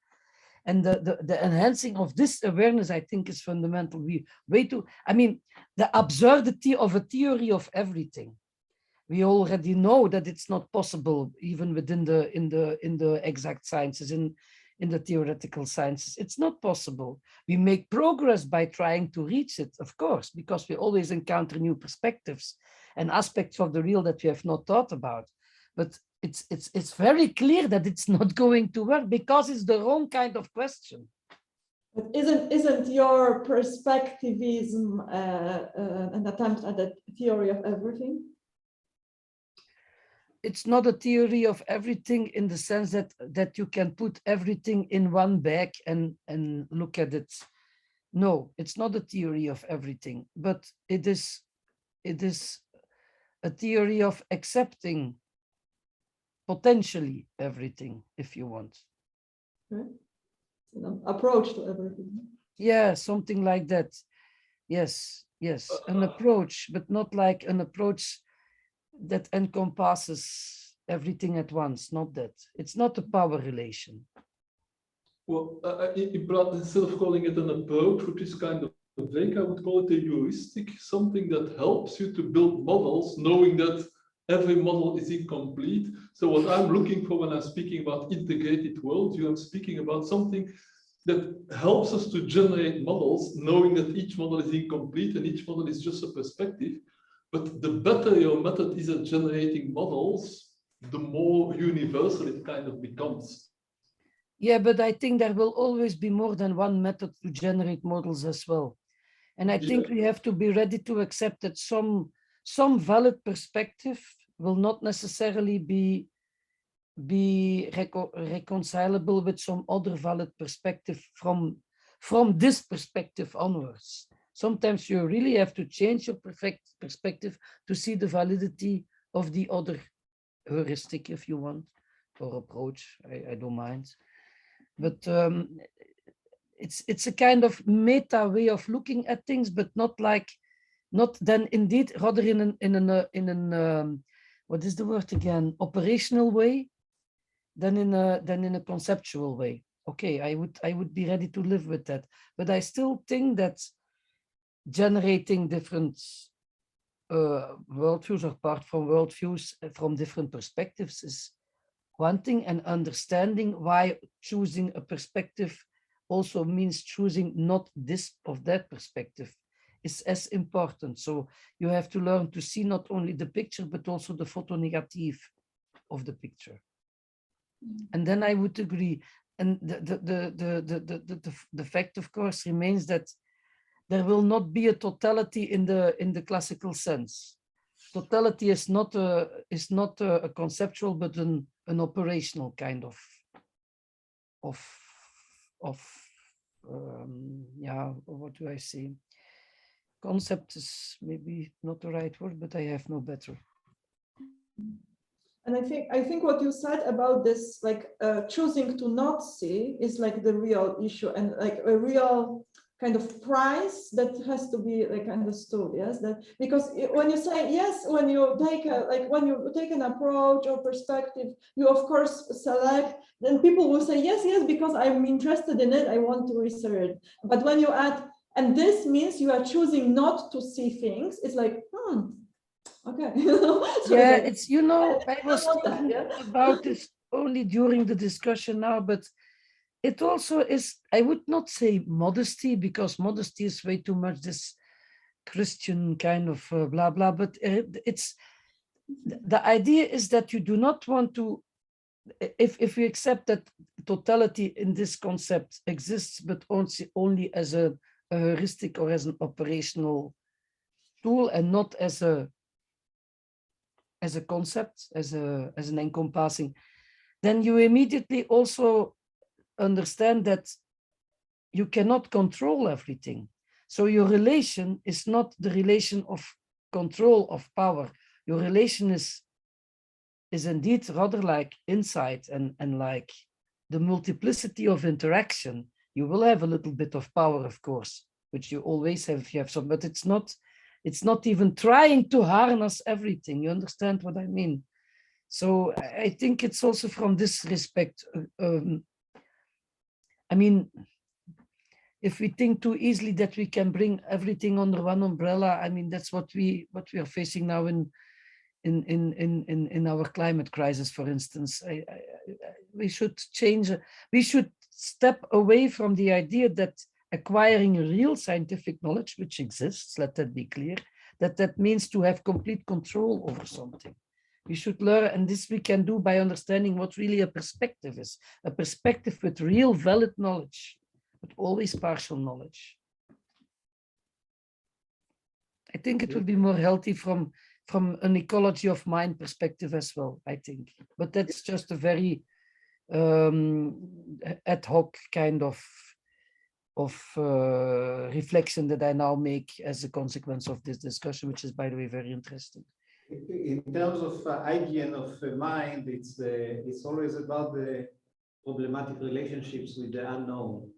S2: And the enhancing of this awareness, I think, is fundamental. The absurdity of a theory of everything. We already know that it's not possible, even within in the exact sciences, in the theoretical sciences. It's not possible. We make progress by trying to reach it, of course, because we always encounter new perspectives and aspects of the real that we have not thought about. But it's very clear that it's not going to work, because it's the wrong kind of question.
S1: But isn't your perspectivism an attempt at a theory of everything?
S2: It's not a theory of everything in the sense that you can put everything in one bag and look at it. No, it's not a theory of everything, but it is a theory of accepting potentially everything, if you want.
S1: Right. An approach to everything.
S2: Yeah, something like that. Yes, an approach, but not like an approach that encompasses everything at once, not that. It's not a power relation.
S5: Well, instead of calling it an approach, which is kind of vague, I would call it a heuristic, something that helps you to build models, knowing that every model is incomplete. So what I'm looking for when I'm speaking about integrated worldview, I'm speaking about something that helps us to generate models, knowing that each model is incomplete and each model is just a perspective. But the better your method is at generating models, the more universal it kind of becomes.
S2: Yeah, but I think there will always be more than one method to generate models as well. And I think we have to be ready to accept that some valid perspective will not necessarily be reconcilable with some other valid perspective from this perspective onwards. Sometimes you really have to change your perspective to see the validity of the other heuristic, if you want, or approach. I don't mind. But it's a kind of meta way of looking at things, but not then indeed, rather in an what is the word again? Operational way, than in a conceptual way. Okay, I would be ready to live with that, but I still think that generating different worldviews, or apart from worldviews from different perspectives, is one thing, and understanding why choosing a perspective also means choosing not this or that perspective is as important. So you have to learn to see not only the picture, but also the photo negative of the picture. And then I would agree. And the fact, of course, remains that there will not be a totality in the classical sense. Totality is not a conceptual, but an operational kind of yeah, what do I say? Concept is maybe not the right word, but I have no better.
S1: And I think what you said about this, like choosing to not see, is like the real issue, and like a real kind of price that has to be like understood. Yes, that because when you say yes, when you take an approach or perspective, you of course select. Then people will say yes, because I'm interested in it, I want to research. But when you add, and this means you are choosing not to see things, it's like okay. So
S2: yeah,
S1: it's
S2: I was thinking about this only during the discussion now, but it also is, I would not say modesty, because modesty is way too much this Christian kind of blah, blah, but it's, the idea is that you do not want to, if we accept that totality in this concept exists, but only as a heuristic or as an operational tool and not as a concept, as an encompassing, then you immediately also understand that you cannot control everything. So your relation is not the relation of control of power. Your relation is indeed rather like insight and like the multiplicity of interaction. You will have a little bit of power, of course, which you always have if you have some, but it's not even trying to harness everything. You understand what I mean? So I think it's also from this respect. I mean, if we think too easily that we can bring everything under one umbrella, I mean, that's what we are facing now in our climate crisis, for instance. We should change. We should step away from the idea that acquiring real scientific knowledge, which exists, let that be clear, that means to have complete control over something. We should learn, and this we can do by understanding what really a perspective is, a perspective with real valid knowledge, but always partial knowledge. I think it would be more healthy from an ecology of mind perspective as well, I think. But that's just a very ad hoc kind of reflection that I now make as a consequence of this discussion, which is, by the way, very interesting.
S4: In terms of hygiene of mind, it's always about the problematic relationships with the unknown.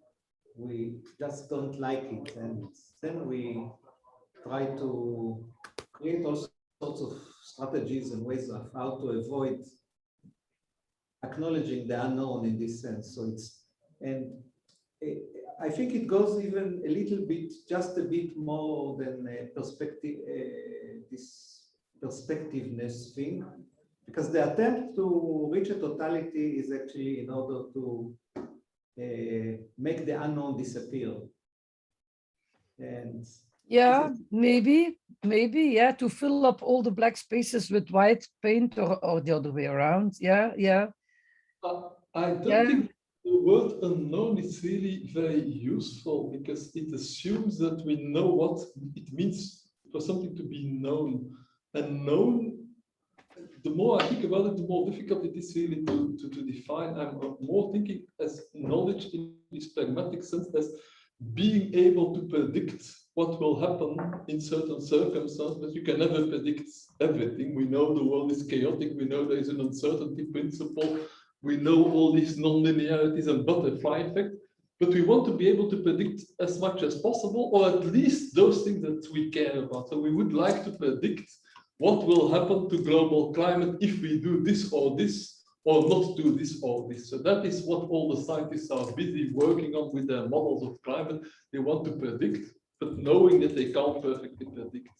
S4: We just don't like it, and then we try to create all sorts of strategies and ways of how to avoid acknowledging the unknown in this sense. So I think it goes even a little bit, just a bit more than perspective, this perspectiveness thing, because the attempt to reach a totality is actually in order to make the unknown disappear. And
S2: yeah, maybe, yeah, to fill up all the black spaces with white paint, or the other way around. Yeah.
S5: I don't think the word unknown is really very useful, because it assumes that we know what it means for something to be known. And known, the more I think about it, the more difficult it is really to define. I'm more thinking as knowledge in this pragmatic sense, as being able to predict what will happen in certain circumstances, but you can never predict everything. We know the world is chaotic, we know there is an uncertainty principle, we know all these non-linearities and butterfly effect, but we want to be able to predict as much as possible, or at least those things that we care about. So we would like to predict what will happen to global climate if we do this, or not do this or this. So that is what all the scientists are busy working on with their models of climate. They want to predict, but knowing that they can't perfectly predict.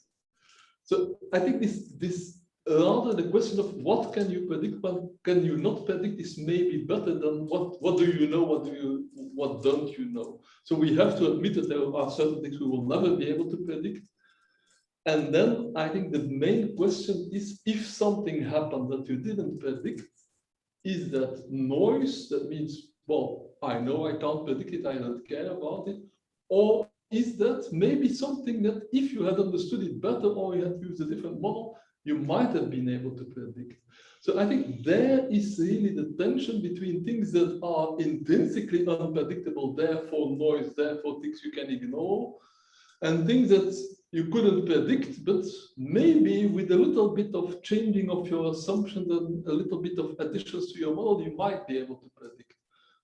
S5: So I think this rather the question of what can you predict, what can you not predict, is maybe better than what do you know, what don't you know. So we have to admit that there are certain things we will never be able to predict. And then I think the main question is, if something happened that you didn't predict, is that noise? That means, well, I know I can't predict it, I don't care about it. Or is that maybe something that if you had understood it better, or you had used a different model, you might have been able to predict? So I think there is really the tension between things that are intrinsically unpredictable, therefore noise, therefore things you can ignore, and things that you couldn't predict, but maybe with a little bit of changing of your assumptions and a little bit of additions to your model, you might be able to predict.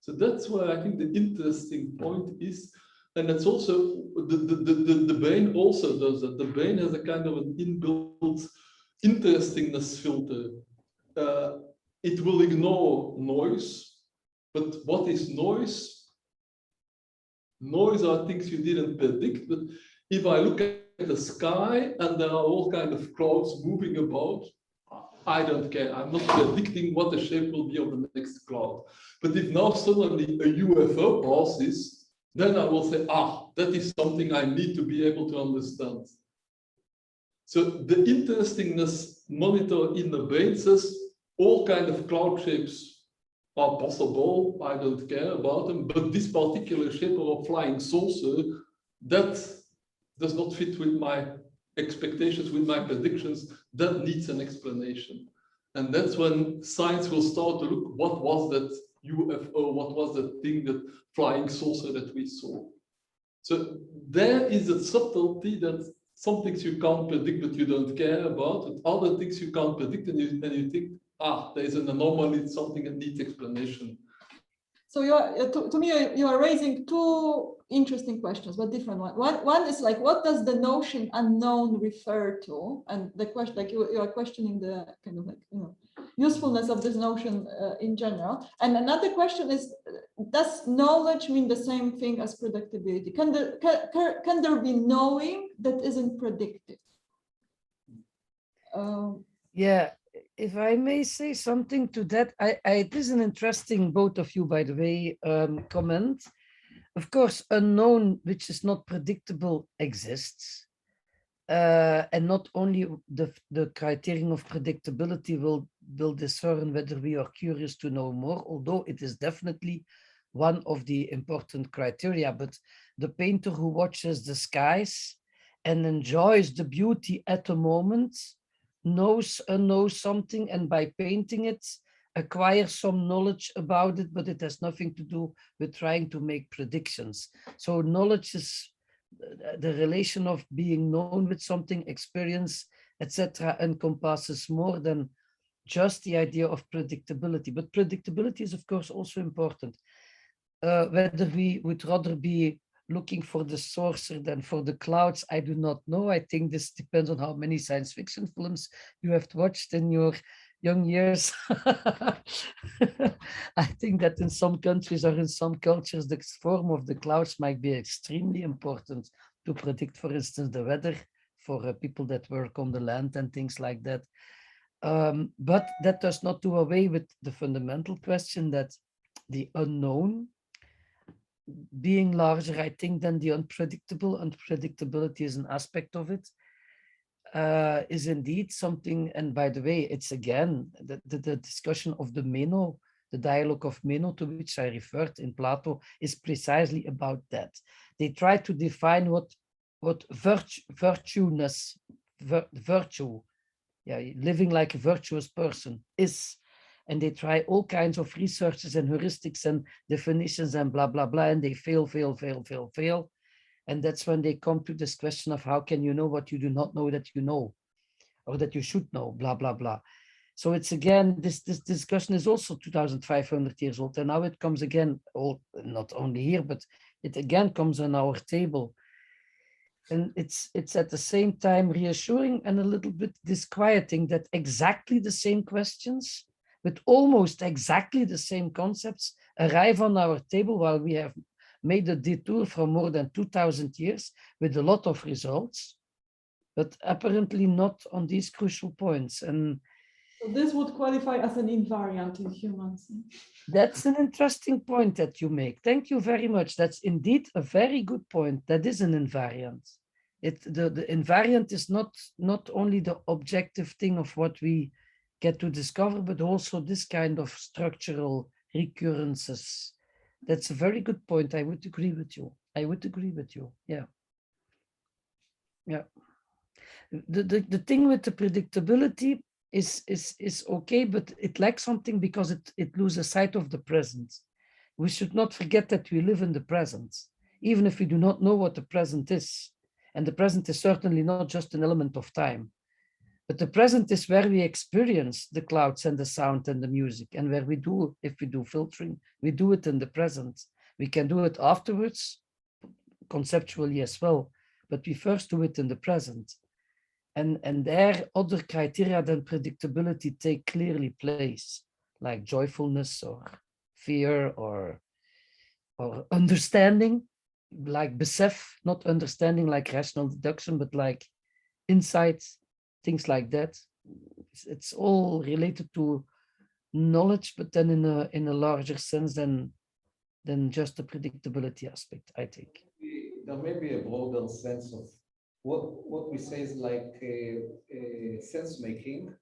S5: So that's where I think the interesting point is, and that's also the brain also does that. The brain has a kind of an inbuilt interestingness filter. It will ignore noise, but what is noise? Noise are things you didn't predict, but if I look at the sky and there are all kinds of clouds moving about, I don't care. I'm not predicting what the shape will be of the next cloud. But if now suddenly a UFO passes, then I will say, that is something I need to be able to understand. So the interestingness monitor in the brain says all kinds of cloud shapes are possible. I don't care about them, but this particular shape of a flying saucer, that does not fit with my expectations, with my predictions. That needs an explanation. And that's when science will start to look, what was that UFO? What was that thing, that flying saucer that we saw? So there is a subtlety that some things you can't predict, but you don't care about, and other things you can't predict, and you think, there's an anomaly, it's something that needs explanation.
S1: So you are, to me, you are raising two interesting questions, but different ones. One is like, what does the notion unknown refer to? And the question, like you are questioning the kind of like, usefulness of this notion in general. And another question is, does knowledge mean the same thing as predictability? Can there be knowing that isn't predictive?
S2: Yeah. If I may say something to that, it is an interesting, both of you, by the way, comment. Of course, unknown, which is not predictable, exists. And not only the criterion of predictability will discern whether we are curious to know more, although it is definitely one of the important criteria, but the painter who watches the skies and enjoys the beauty at the moment knows something, and by painting it acquires some knowledge about it, but it has nothing to do with trying to make predictions. So knowledge is the relation of being known with something, experience, etc., encompasses more than just the idea of predictability. But predictability is of course also important. Whether we would rather be looking for the saucer than for the clouds, I do not know. I think this depends on how many science fiction films you have watched in your young years. I think that in some countries or in some cultures, the form of the clouds might be extremely important to predict, for instance, the weather for people that work on the land and things like that. But that does not do away with the fundamental question that the unknown, being larger, I think, than the unpredictable. Unpredictability is an aspect of it, is indeed something. And by the way, it's again the discussion of the Meno, the dialogue of Meno, to which I referred in Plato, is precisely about that. They try to define what virtueness, virtue, living like a virtuous person is. And they try all kinds of researches and heuristics and definitions and blah, blah, blah, and they fail. And that's when they come to this question of how can you know what you do not know that you know, or that you should know, blah, blah, blah. So it's again, this discussion is also 2,500 years old. And now it comes again, not only here, but it again comes on our table. And it's at the same time reassuring and a little bit disquieting that exactly the same questions with almost exactly the same concepts arrive on our table while we have made a detour from more than 2,000 years with a lot of results, but apparently not on these crucial points. And
S1: so this would qualify as an invariant in humans.
S2: That's an interesting point that you make. Thank you very much. That's indeed a very good point. That is an invariant. The invariant is not only the objective thing of what we get to discover, but also this kind of structural recurrences. That's a very good point. I would agree with you. Yeah. Yeah. The thing with the predictability is okay, but it lacks something because it loses sight of the present. We should not forget that we live in the present, even if we do not know what the present is. And the present is certainly not just an element of time, but the present is where we experience the clouds and the sound and the music, and where we do, if we do filtering, we do it in the present. We can do it afterwards, conceptually as well, but we first do it in the present. And there other criteria than predictability take clearly place, like joyfulness or fear or understanding, like besef, not understanding like rational deduction, but like insight, things like that. It's all related to knowledge, but then in a larger sense than just the predictability aspect, I think.
S4: There may be a broader sense of what we say is like sense making.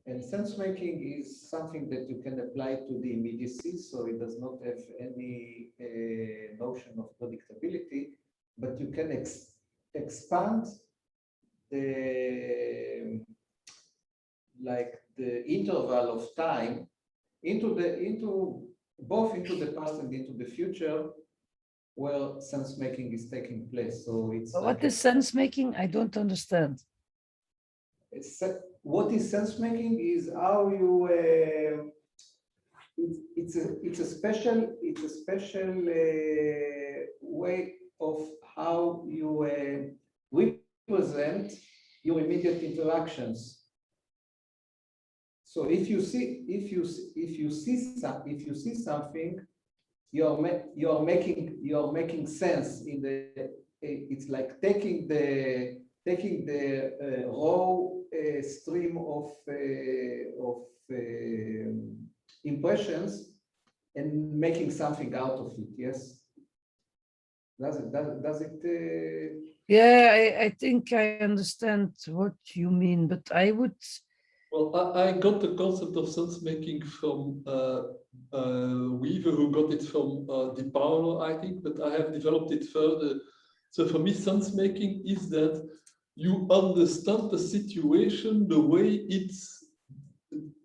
S4: And sense making is something that you can apply to the immediacy, so it does not have any notion of predictability, but you can expand the interval of time into both into the past and into the future, where sense making is taking place. So it's
S2: what is sense making? I don't understand.
S4: What is sense making is how you it's a special way of how you represent your immediate interactions. So if you see something, you're making sense in the. It's like taking the raw stream of impressions and making something out of it. Yes. Does it?
S2: Yeah, I think I understand what you mean, but I would.
S5: Well, I got the concept of sense making from Weaver, who got it from Di Paolo, I think, but I have developed it further. So for me, sense making is that you understand the situation the way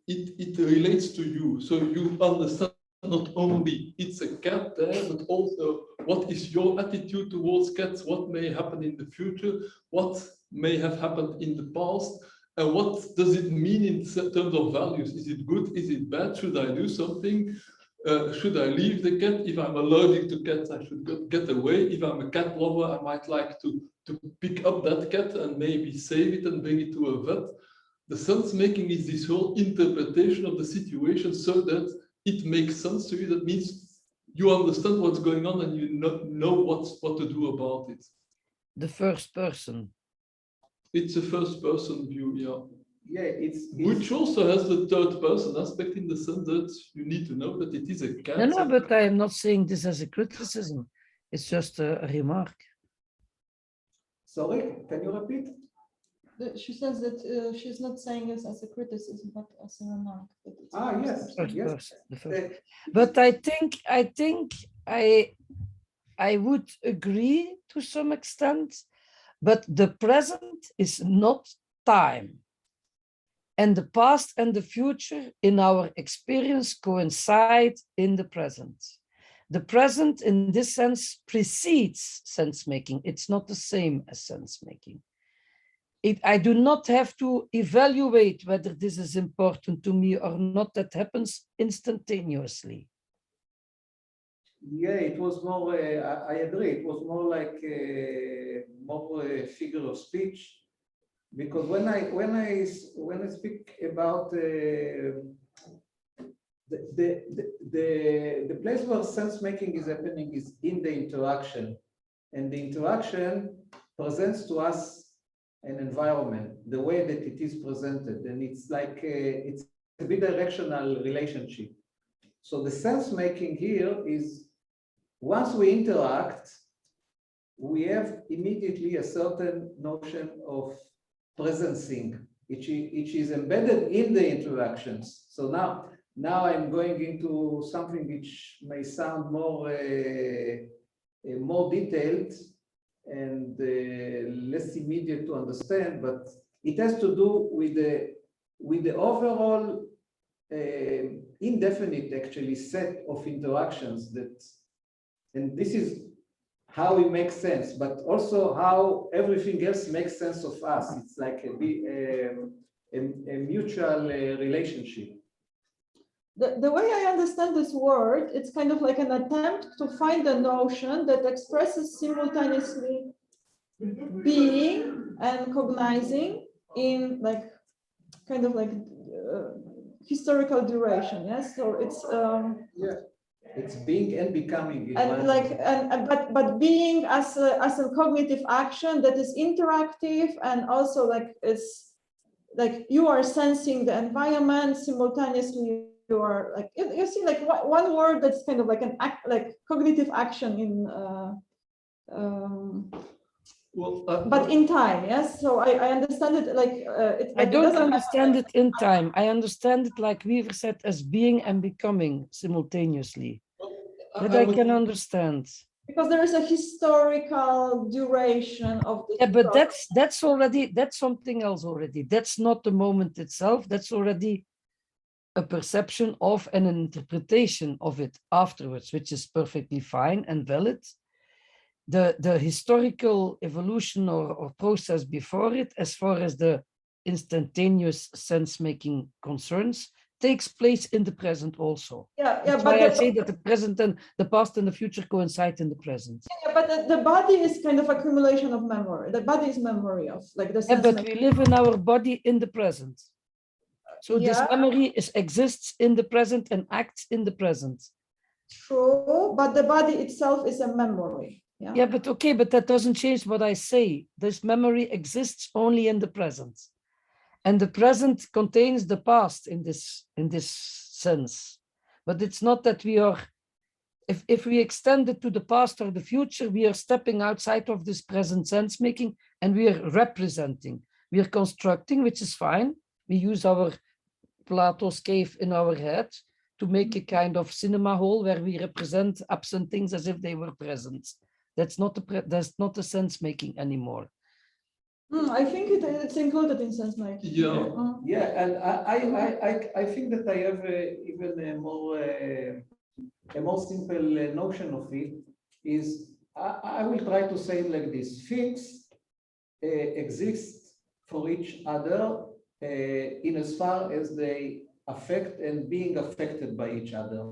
S5: it relates to you. So you understand not only it's a cat there, but also what is your attitude towards cats, what may happen in the future, what may have happened in the past, and what does it mean in terms of values? Is it good? Is it bad? Should I do something? Should I leave the cat? If I'm allergic to cats, I should get away. If I'm a cat lover, I might like to pick up that cat and maybe save it and bring it to a vet. The sense making is this whole interpretation of the situation so that it makes sense to you. That means you understand what's going on and you know what to do about it.
S2: The first person.
S5: It's a first person view, yeah.
S4: Yeah, it's
S5: which also has the third person aspect in the sense that you need to know that it is a cat.
S2: No, but I am not saying this as a criticism. It's just a remark.
S4: Sorry, can you repeat?
S7: She says that she's not saying this as a criticism, but as a remark.
S4: Yes,
S2: First
S4: yes.
S2: person, the first. But I think I would agree to some extent, but the present is not time. And the past and the future in our experience coincide in the present. The present in this sense precedes sense making. It's not the same as sense making. I do not have to evaluate whether this is important to me or not. That happens instantaneously.
S4: Yeah, it was more, I agree, it was more like more a figure of speech. Because when I speak about the place where sense making is happening is in the interaction, and the interaction presents to us an environment, the way that it is presented, and it's like it's a bidirectional relationship. So the sense making here is once we interact, we have immediately a certain notion of presencing, which is embedded in the interactions. So now I'm going into something which may sound more detailed and less immediate to understand, but it has to do with the with the overall indefinite actually set of interactions that, and this is how it makes sense, but also how everything else makes sense of us. It's like a mutual relationship.
S7: The way I understand this word, it's kind of like an attempt to find a notion that expresses simultaneously being and cognizing in like kind of like historical duration. Yes, so it's
S4: yeah, it's being and becoming.
S7: And like but being as a cognitive action that is interactive and also like is like you are sensing the environment simultaneously. You are like you see like one word that's kind of like an act, like cognitive action in but in time. Yes, so I understand it like
S2: I don't understand it in time. I understand it like Weaver said as being and becoming simultaneously. That I can understand.
S7: Because there is a historical duration of this.
S2: Yeah, but that's already, that's something else already. That's not the moment itself. That's already a perception of and an interpretation of it afterwards, which is perfectly fine and valid. The historical evolution or process before it, as far as the instantaneous sense-making concerns, takes place in the present also.
S7: Yeah,
S2: That's why I say that the present and the past and the future coincide in the present.
S7: Yeah, but the body is kind of accumulation of memory. The body is memory of like the
S2: Yeah, but we live in our body in the present. So this memory exists in the present and acts in the present.
S7: True, but the body itself is a memory. Yeah,
S2: yeah, but okay, but that doesn't change what I say. This memory exists only in the present. And the present contains the past in this sense. But it's not that we are, if we extend it to the past or the future, we are stepping outside of this present sense making and we are representing. We are constructing, which is fine. We use our Plato's cave in our head to make a kind of cinema hall where we represent absent things as if they were present. That's not the sense making anymore.
S7: I think it's included in sense making.
S5: Yeah.
S4: Yeah, and I think that I have even a more simple notion of it is I will try to say it like this: things exist for each other in as far as they affect and being affected by each other.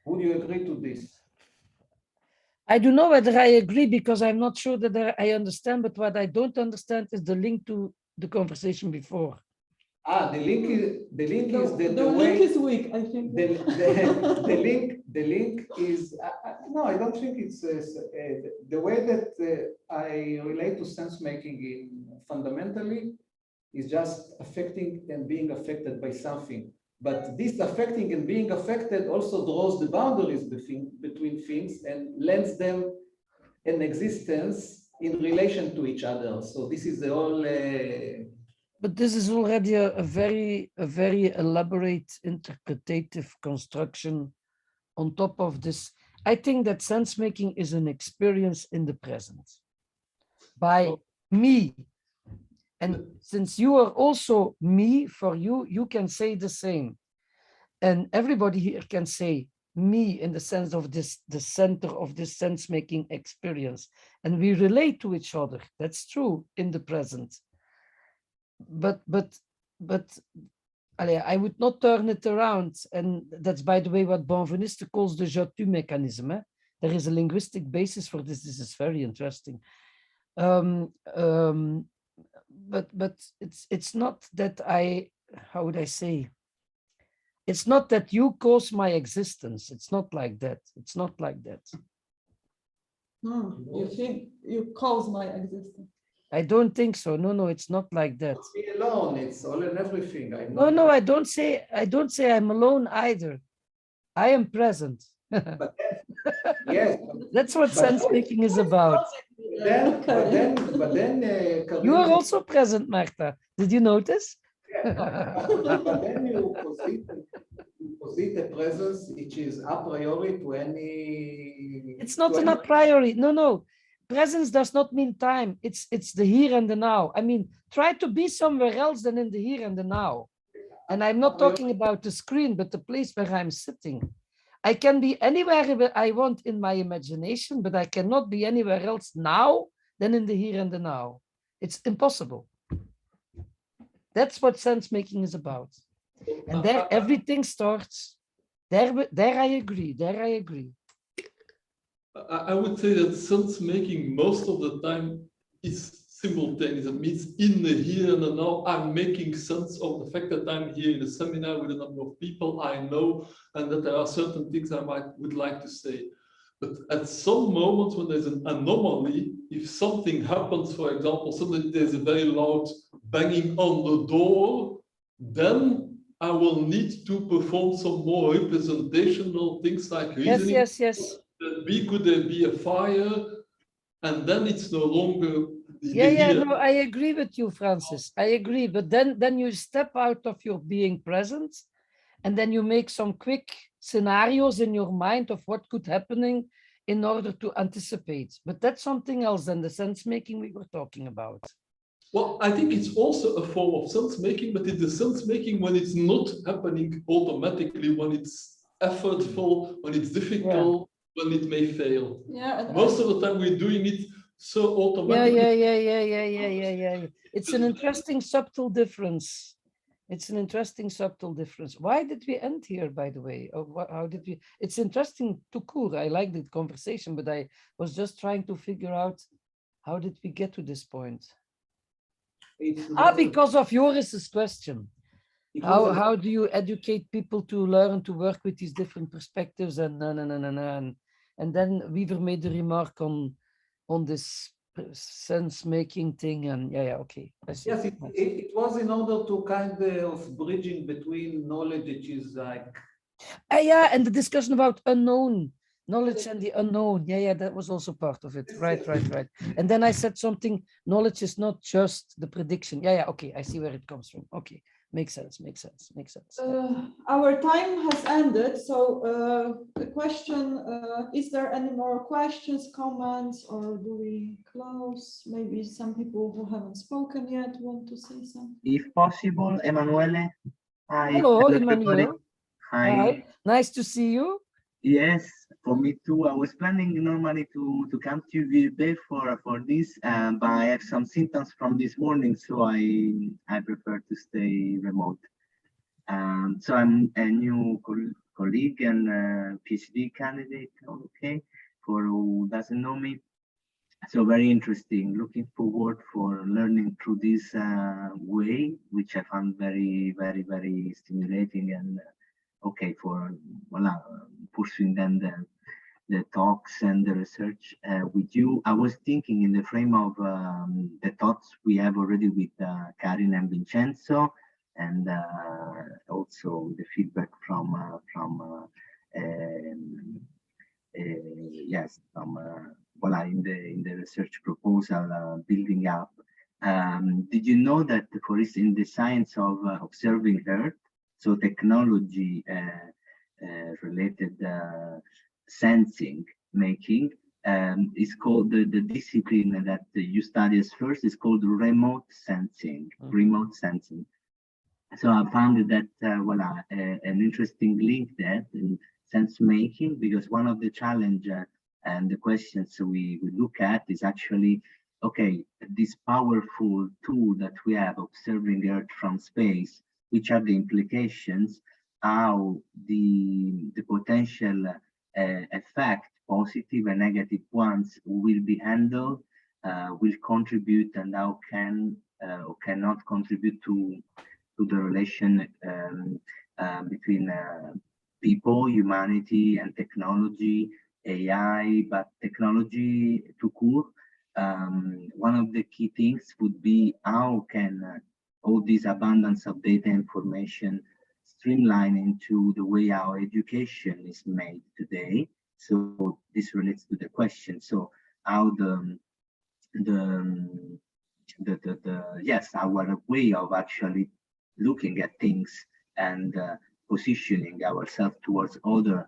S4: Would you agree to this?
S2: I don't know whether I agree because I'm not sure that I understand, but what I don't understand is the link to the conversation before.
S4: The link is the
S7: link is weak, I think.
S4: The link is no, I don't think it's the way that I relate to sense making in fundamentally is just affecting and being affected by something. But this affecting and being affected also draws the boundaries between things and lends them an existence in relation to each other. So this is the whole.
S2: But this is already a very elaborate interpretative construction on top of this. I think that sense making is an experience in the present by me. And since you are also me, for you, you can say the same. And everybody here can say me in the sense of this, the center of this sense-making experience. And we relate to each other. That's true in the present. But I would not turn it around. And that's, by the way, what Bonveniste calls the je-tu mechanism. There is a linguistic basis for this. This is very interesting. But it's not that how would I say? It's not that you cause my existence. It's not like that. It's not like that.
S7: You think you cause my existence?
S2: I don't think so. No, it's not like that.
S4: Be alone. It's all and everything.
S2: No, I don't say I'm alone either. I am present.
S4: But yes,
S2: that's what sense making is about.
S4: But then
S2: you are also present, Marta. Did you notice?
S4: But then you posit a presence which is a priori to any.
S2: It's not an a priori. No. presence does not mean time. It's the here and the now. I mean, try to be somewhere else than in the here and the now. And I'm not talking about the screen, but the place where I'm sitting. I can be anywhere I want in my imagination, but I cannot be anywhere else now than in the here and the now. It's impossible. That's what sense making is about. And there everything starts. There I agree. There I agree.
S5: I would say that sense making most of the time is simultaneous. It means in the here and the now, I'm making sense of the fact that I'm here in a seminar with a number of people I know, and that there are certain things I would like to say. But at some moments when there's an anomaly, if something happens, for example, suddenly there's a very loud banging on the door, then I will need to perform some more representational things like reasoning.
S2: Yes.
S5: Could there be a fire? And then it's no longer.
S2: No, I agree with you, Francis. I agree. But then you step out of your being present, and then you make some quick scenarios in your mind of what could happen in order to anticipate. But that's something else than the sense making we were talking about.
S5: Well, I think it's also a form of sense making, but it's the sense making when it's not happening automatically, when it's effortful, when it's difficult, when it may fail.
S1: Yeah.
S5: Most of the time we're doing it so automatically.
S2: Yeah. It's an interesting subtle difference. Why did we end here, by the way? Or how did we? It's interesting to cool. I like the conversation, but I was just trying to figure out how did we get to this point? Because of Joris's question. How do you educate people to learn to work with these different perspectives and then Weaver made the remark on this sense making thing and okay.
S4: Yes, it was in order to kind of bridging between knowledge, which is like
S2: and the discussion about unknown knowledge and the unknown. That was also part of it. Right. And then I said something, knowledge is not just the prediction. Okay, I see where it comes from. Okay. Makes sense.
S7: Our time has ended. So the question, is there any more questions, comments, or do we close? Maybe some people who haven't spoken yet want to say something.
S8: If possible, Emanuele. Hi.
S2: Hello, Emmanuel.
S8: Hi.
S2: Nice to see you.
S8: Yes, for me too. I was planning normally to come to Puree for this, but I have some symptoms from this morning, so I prefer to stay remote. So I'm a new colleague and PhD candidate. Okay, for who doesn't know me. So very interesting. Looking forward for learning through this way, which I found very, very, very stimulating and okay for pursuing then the talks and the research with you. I was thinking in the frame of the thoughts we have already with Karin and Vincenzo, and also the feedback from in the research proposal building up. Did you know that, for instance, in the science of observing Earth, so technology related sensing making is called the discipline that you study as first is called remote sensing. Remote sensing. So I found that an interesting link there in sense making, because one of the challenge and the questions we look at is actually, okay, this powerful tool that we have observing Earth from space, which are the implications, how the potential effect, positive and negative ones, will be handled, will contribute, and how can or cannot contribute to the relation between people, humanity, and technology, AI, but technology to court. One of the key things would be how can all this abundance of data information streamline into the way our education is made today. So this relates to the question. So how our way of actually looking at things and positioning ourselves towards other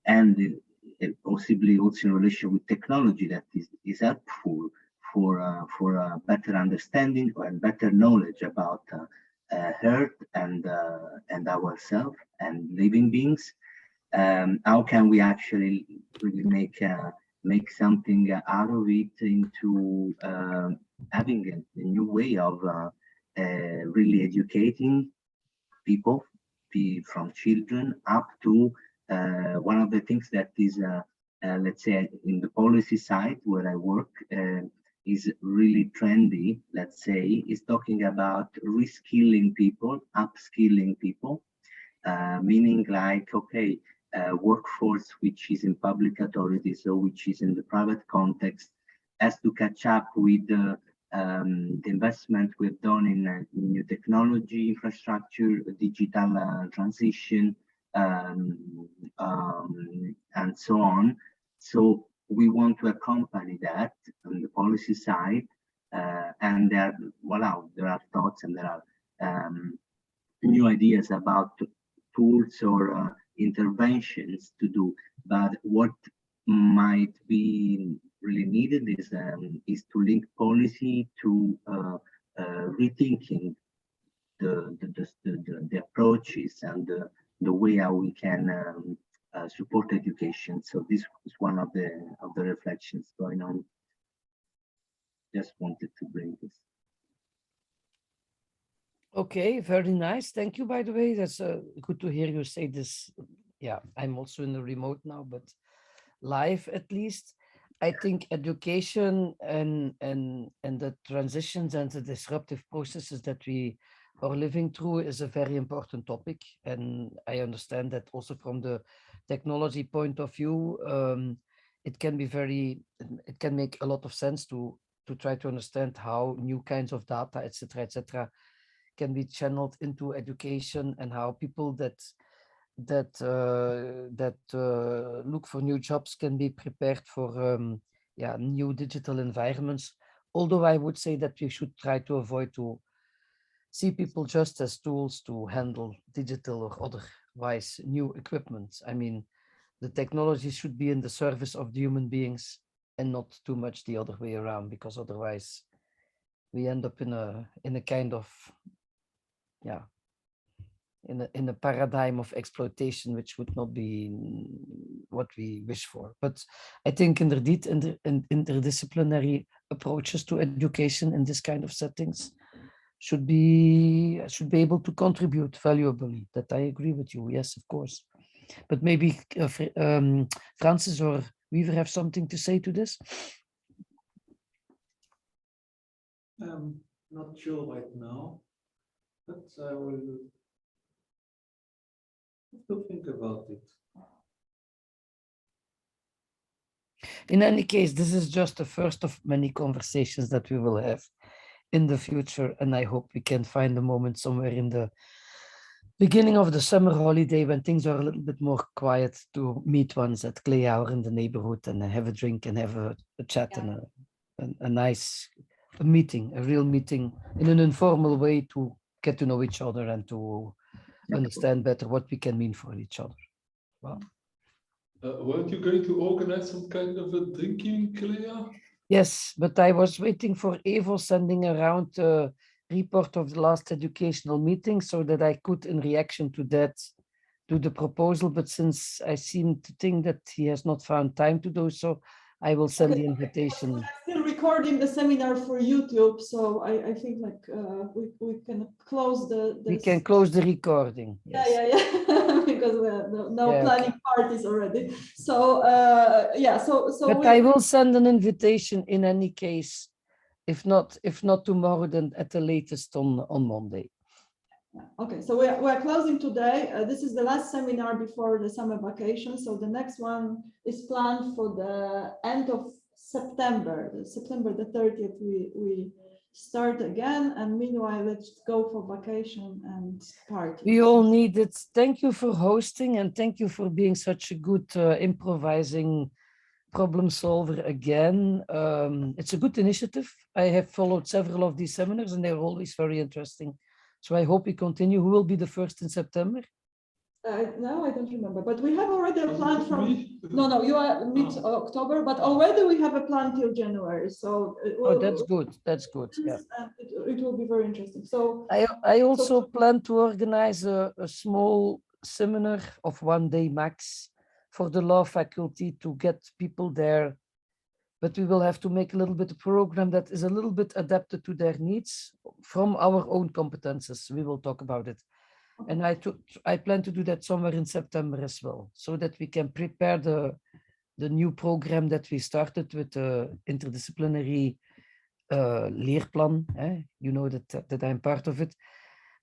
S8: and possibly also in relation with technology that is helpful for a better understanding and better knowledge about Earth and ourselves and living beings. How can we actually really make something out of it into having a new way of really educating people, from children up to one of the things that is, let's say, in the policy side where I work, is really trendy, let's say, is talking about reskilling people, upskilling people, meaning like, okay, workforce which is in public authority, so which is in the private context, has to catch up with the investment we've done in new technology, infrastructure, digital transition, and so on. So we want to accompany that on the policy side, and there are thoughts and there are new ideas about tools or interventions to do. But what might be really needed is to link policy to rethinking the approaches and the way how we can support education. So this is one of the reflections going on. Just wanted to bring this.
S2: Okay, very nice. Thank you, by the way. That's good to hear you say this. Yeah, I'm also in the remote now, but live at least. I think education and the transitions and the disruptive processes that we are living through is a very important topic. And I understand that also from the technology point of view, it can make a lot of sense to try to understand how new kinds of data, etc., can be channeled into education, and how people that look for new jobs can be prepared for new digital environments. Although I would say that we should try to avoid to see people just as tools to handle digital or otherwise new equipment. I mean, the technology should be in the service of the human beings and not too much the other way around, because otherwise we end up in a kind of in a paradigm of exploitation, which would not be what we wish for. But I think indeed interdisciplinary approaches to education in this kind of settings should be able to contribute valuably. That I agree with you. Yes, of course. But maybe Francis or Weaver have something to say to this.
S4: Not sure right now, but I will have to think about it.
S2: In any case, this is just the first of many conversations that we will have in the future, and I hope we can find a moment somewhere in the beginning of the summer holiday when things are a little bit more quiet to meet once at Clay Hour in the neighborhood and have a drink and have a chat and a nice meeting, a real meeting in an informal way to get to know each other and to understand better what we can mean for each other. Well,
S5: Weren't you going to organize some kind of a drinking, Clea?
S2: yes, but I was waiting for Evo sending around a report of the last educational meeting so that I could, in reaction to that, do the proposal. But since I seem to think that he has not found time to do so, I will send the invitation.
S7: I'm still recording the seminar for YouTube, so I think like we can close the.
S2: We can close the recording. Yes.
S7: Yeah, because we have no planning parties already. So so.
S2: But I will send an invitation in any case, if not tomorrow, then at the latest on Monday.
S7: Okay, so we're closing today. This is the last seminar before the summer vacation. So the next one is planned for the end of September. September the 30th, we start again. And meanwhile, let's go for vacation and party.
S2: We all need it. Thank you for hosting, and thank you for being such a good improvising problem solver again. It's a good initiative. I have followed several of these seminars and they're always very interesting. So I hope we continue. Who will be the first in September?
S7: Now I don't remember, but we have already a plan from. No, you are mid-October, but already we have a plan till January. So
S2: Oh, that's good. That's good. Yeah.
S7: It will be very interesting. So
S2: I also plan to organize a small seminar of 1 day max for the law faculty to get people there. But we will have to make a little bit of program that is a little bit adapted to their needs from our own competences. We will talk about it. And I plan to do that somewhere in September as well, so that we can prepare the new program that we started with the interdisciplinary leerplan. You know that I'm part of it.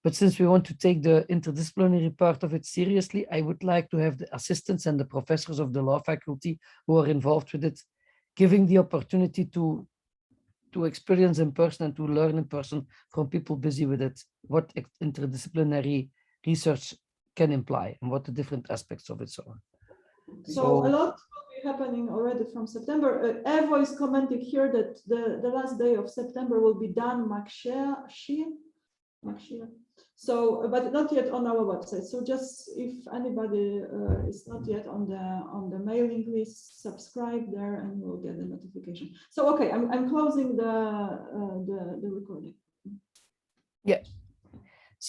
S2: But since we want to take the interdisciplinary part of it seriously, I would like to have the assistants and the professors of the law faculty who are involved with it, giving the opportunity to experience in person and to learn in person from people busy with it, what interdisciplinary research can imply and what the different aspects of it are.
S7: So a lot will be happening already from September. Evo is commenting here that the last day of September will be done Makshia. So, but not yet on our website. So just if anybody is not yet on the mailing list, subscribe there and you'll get the notification. So okay, I'm closing the recording.
S2: Yeah.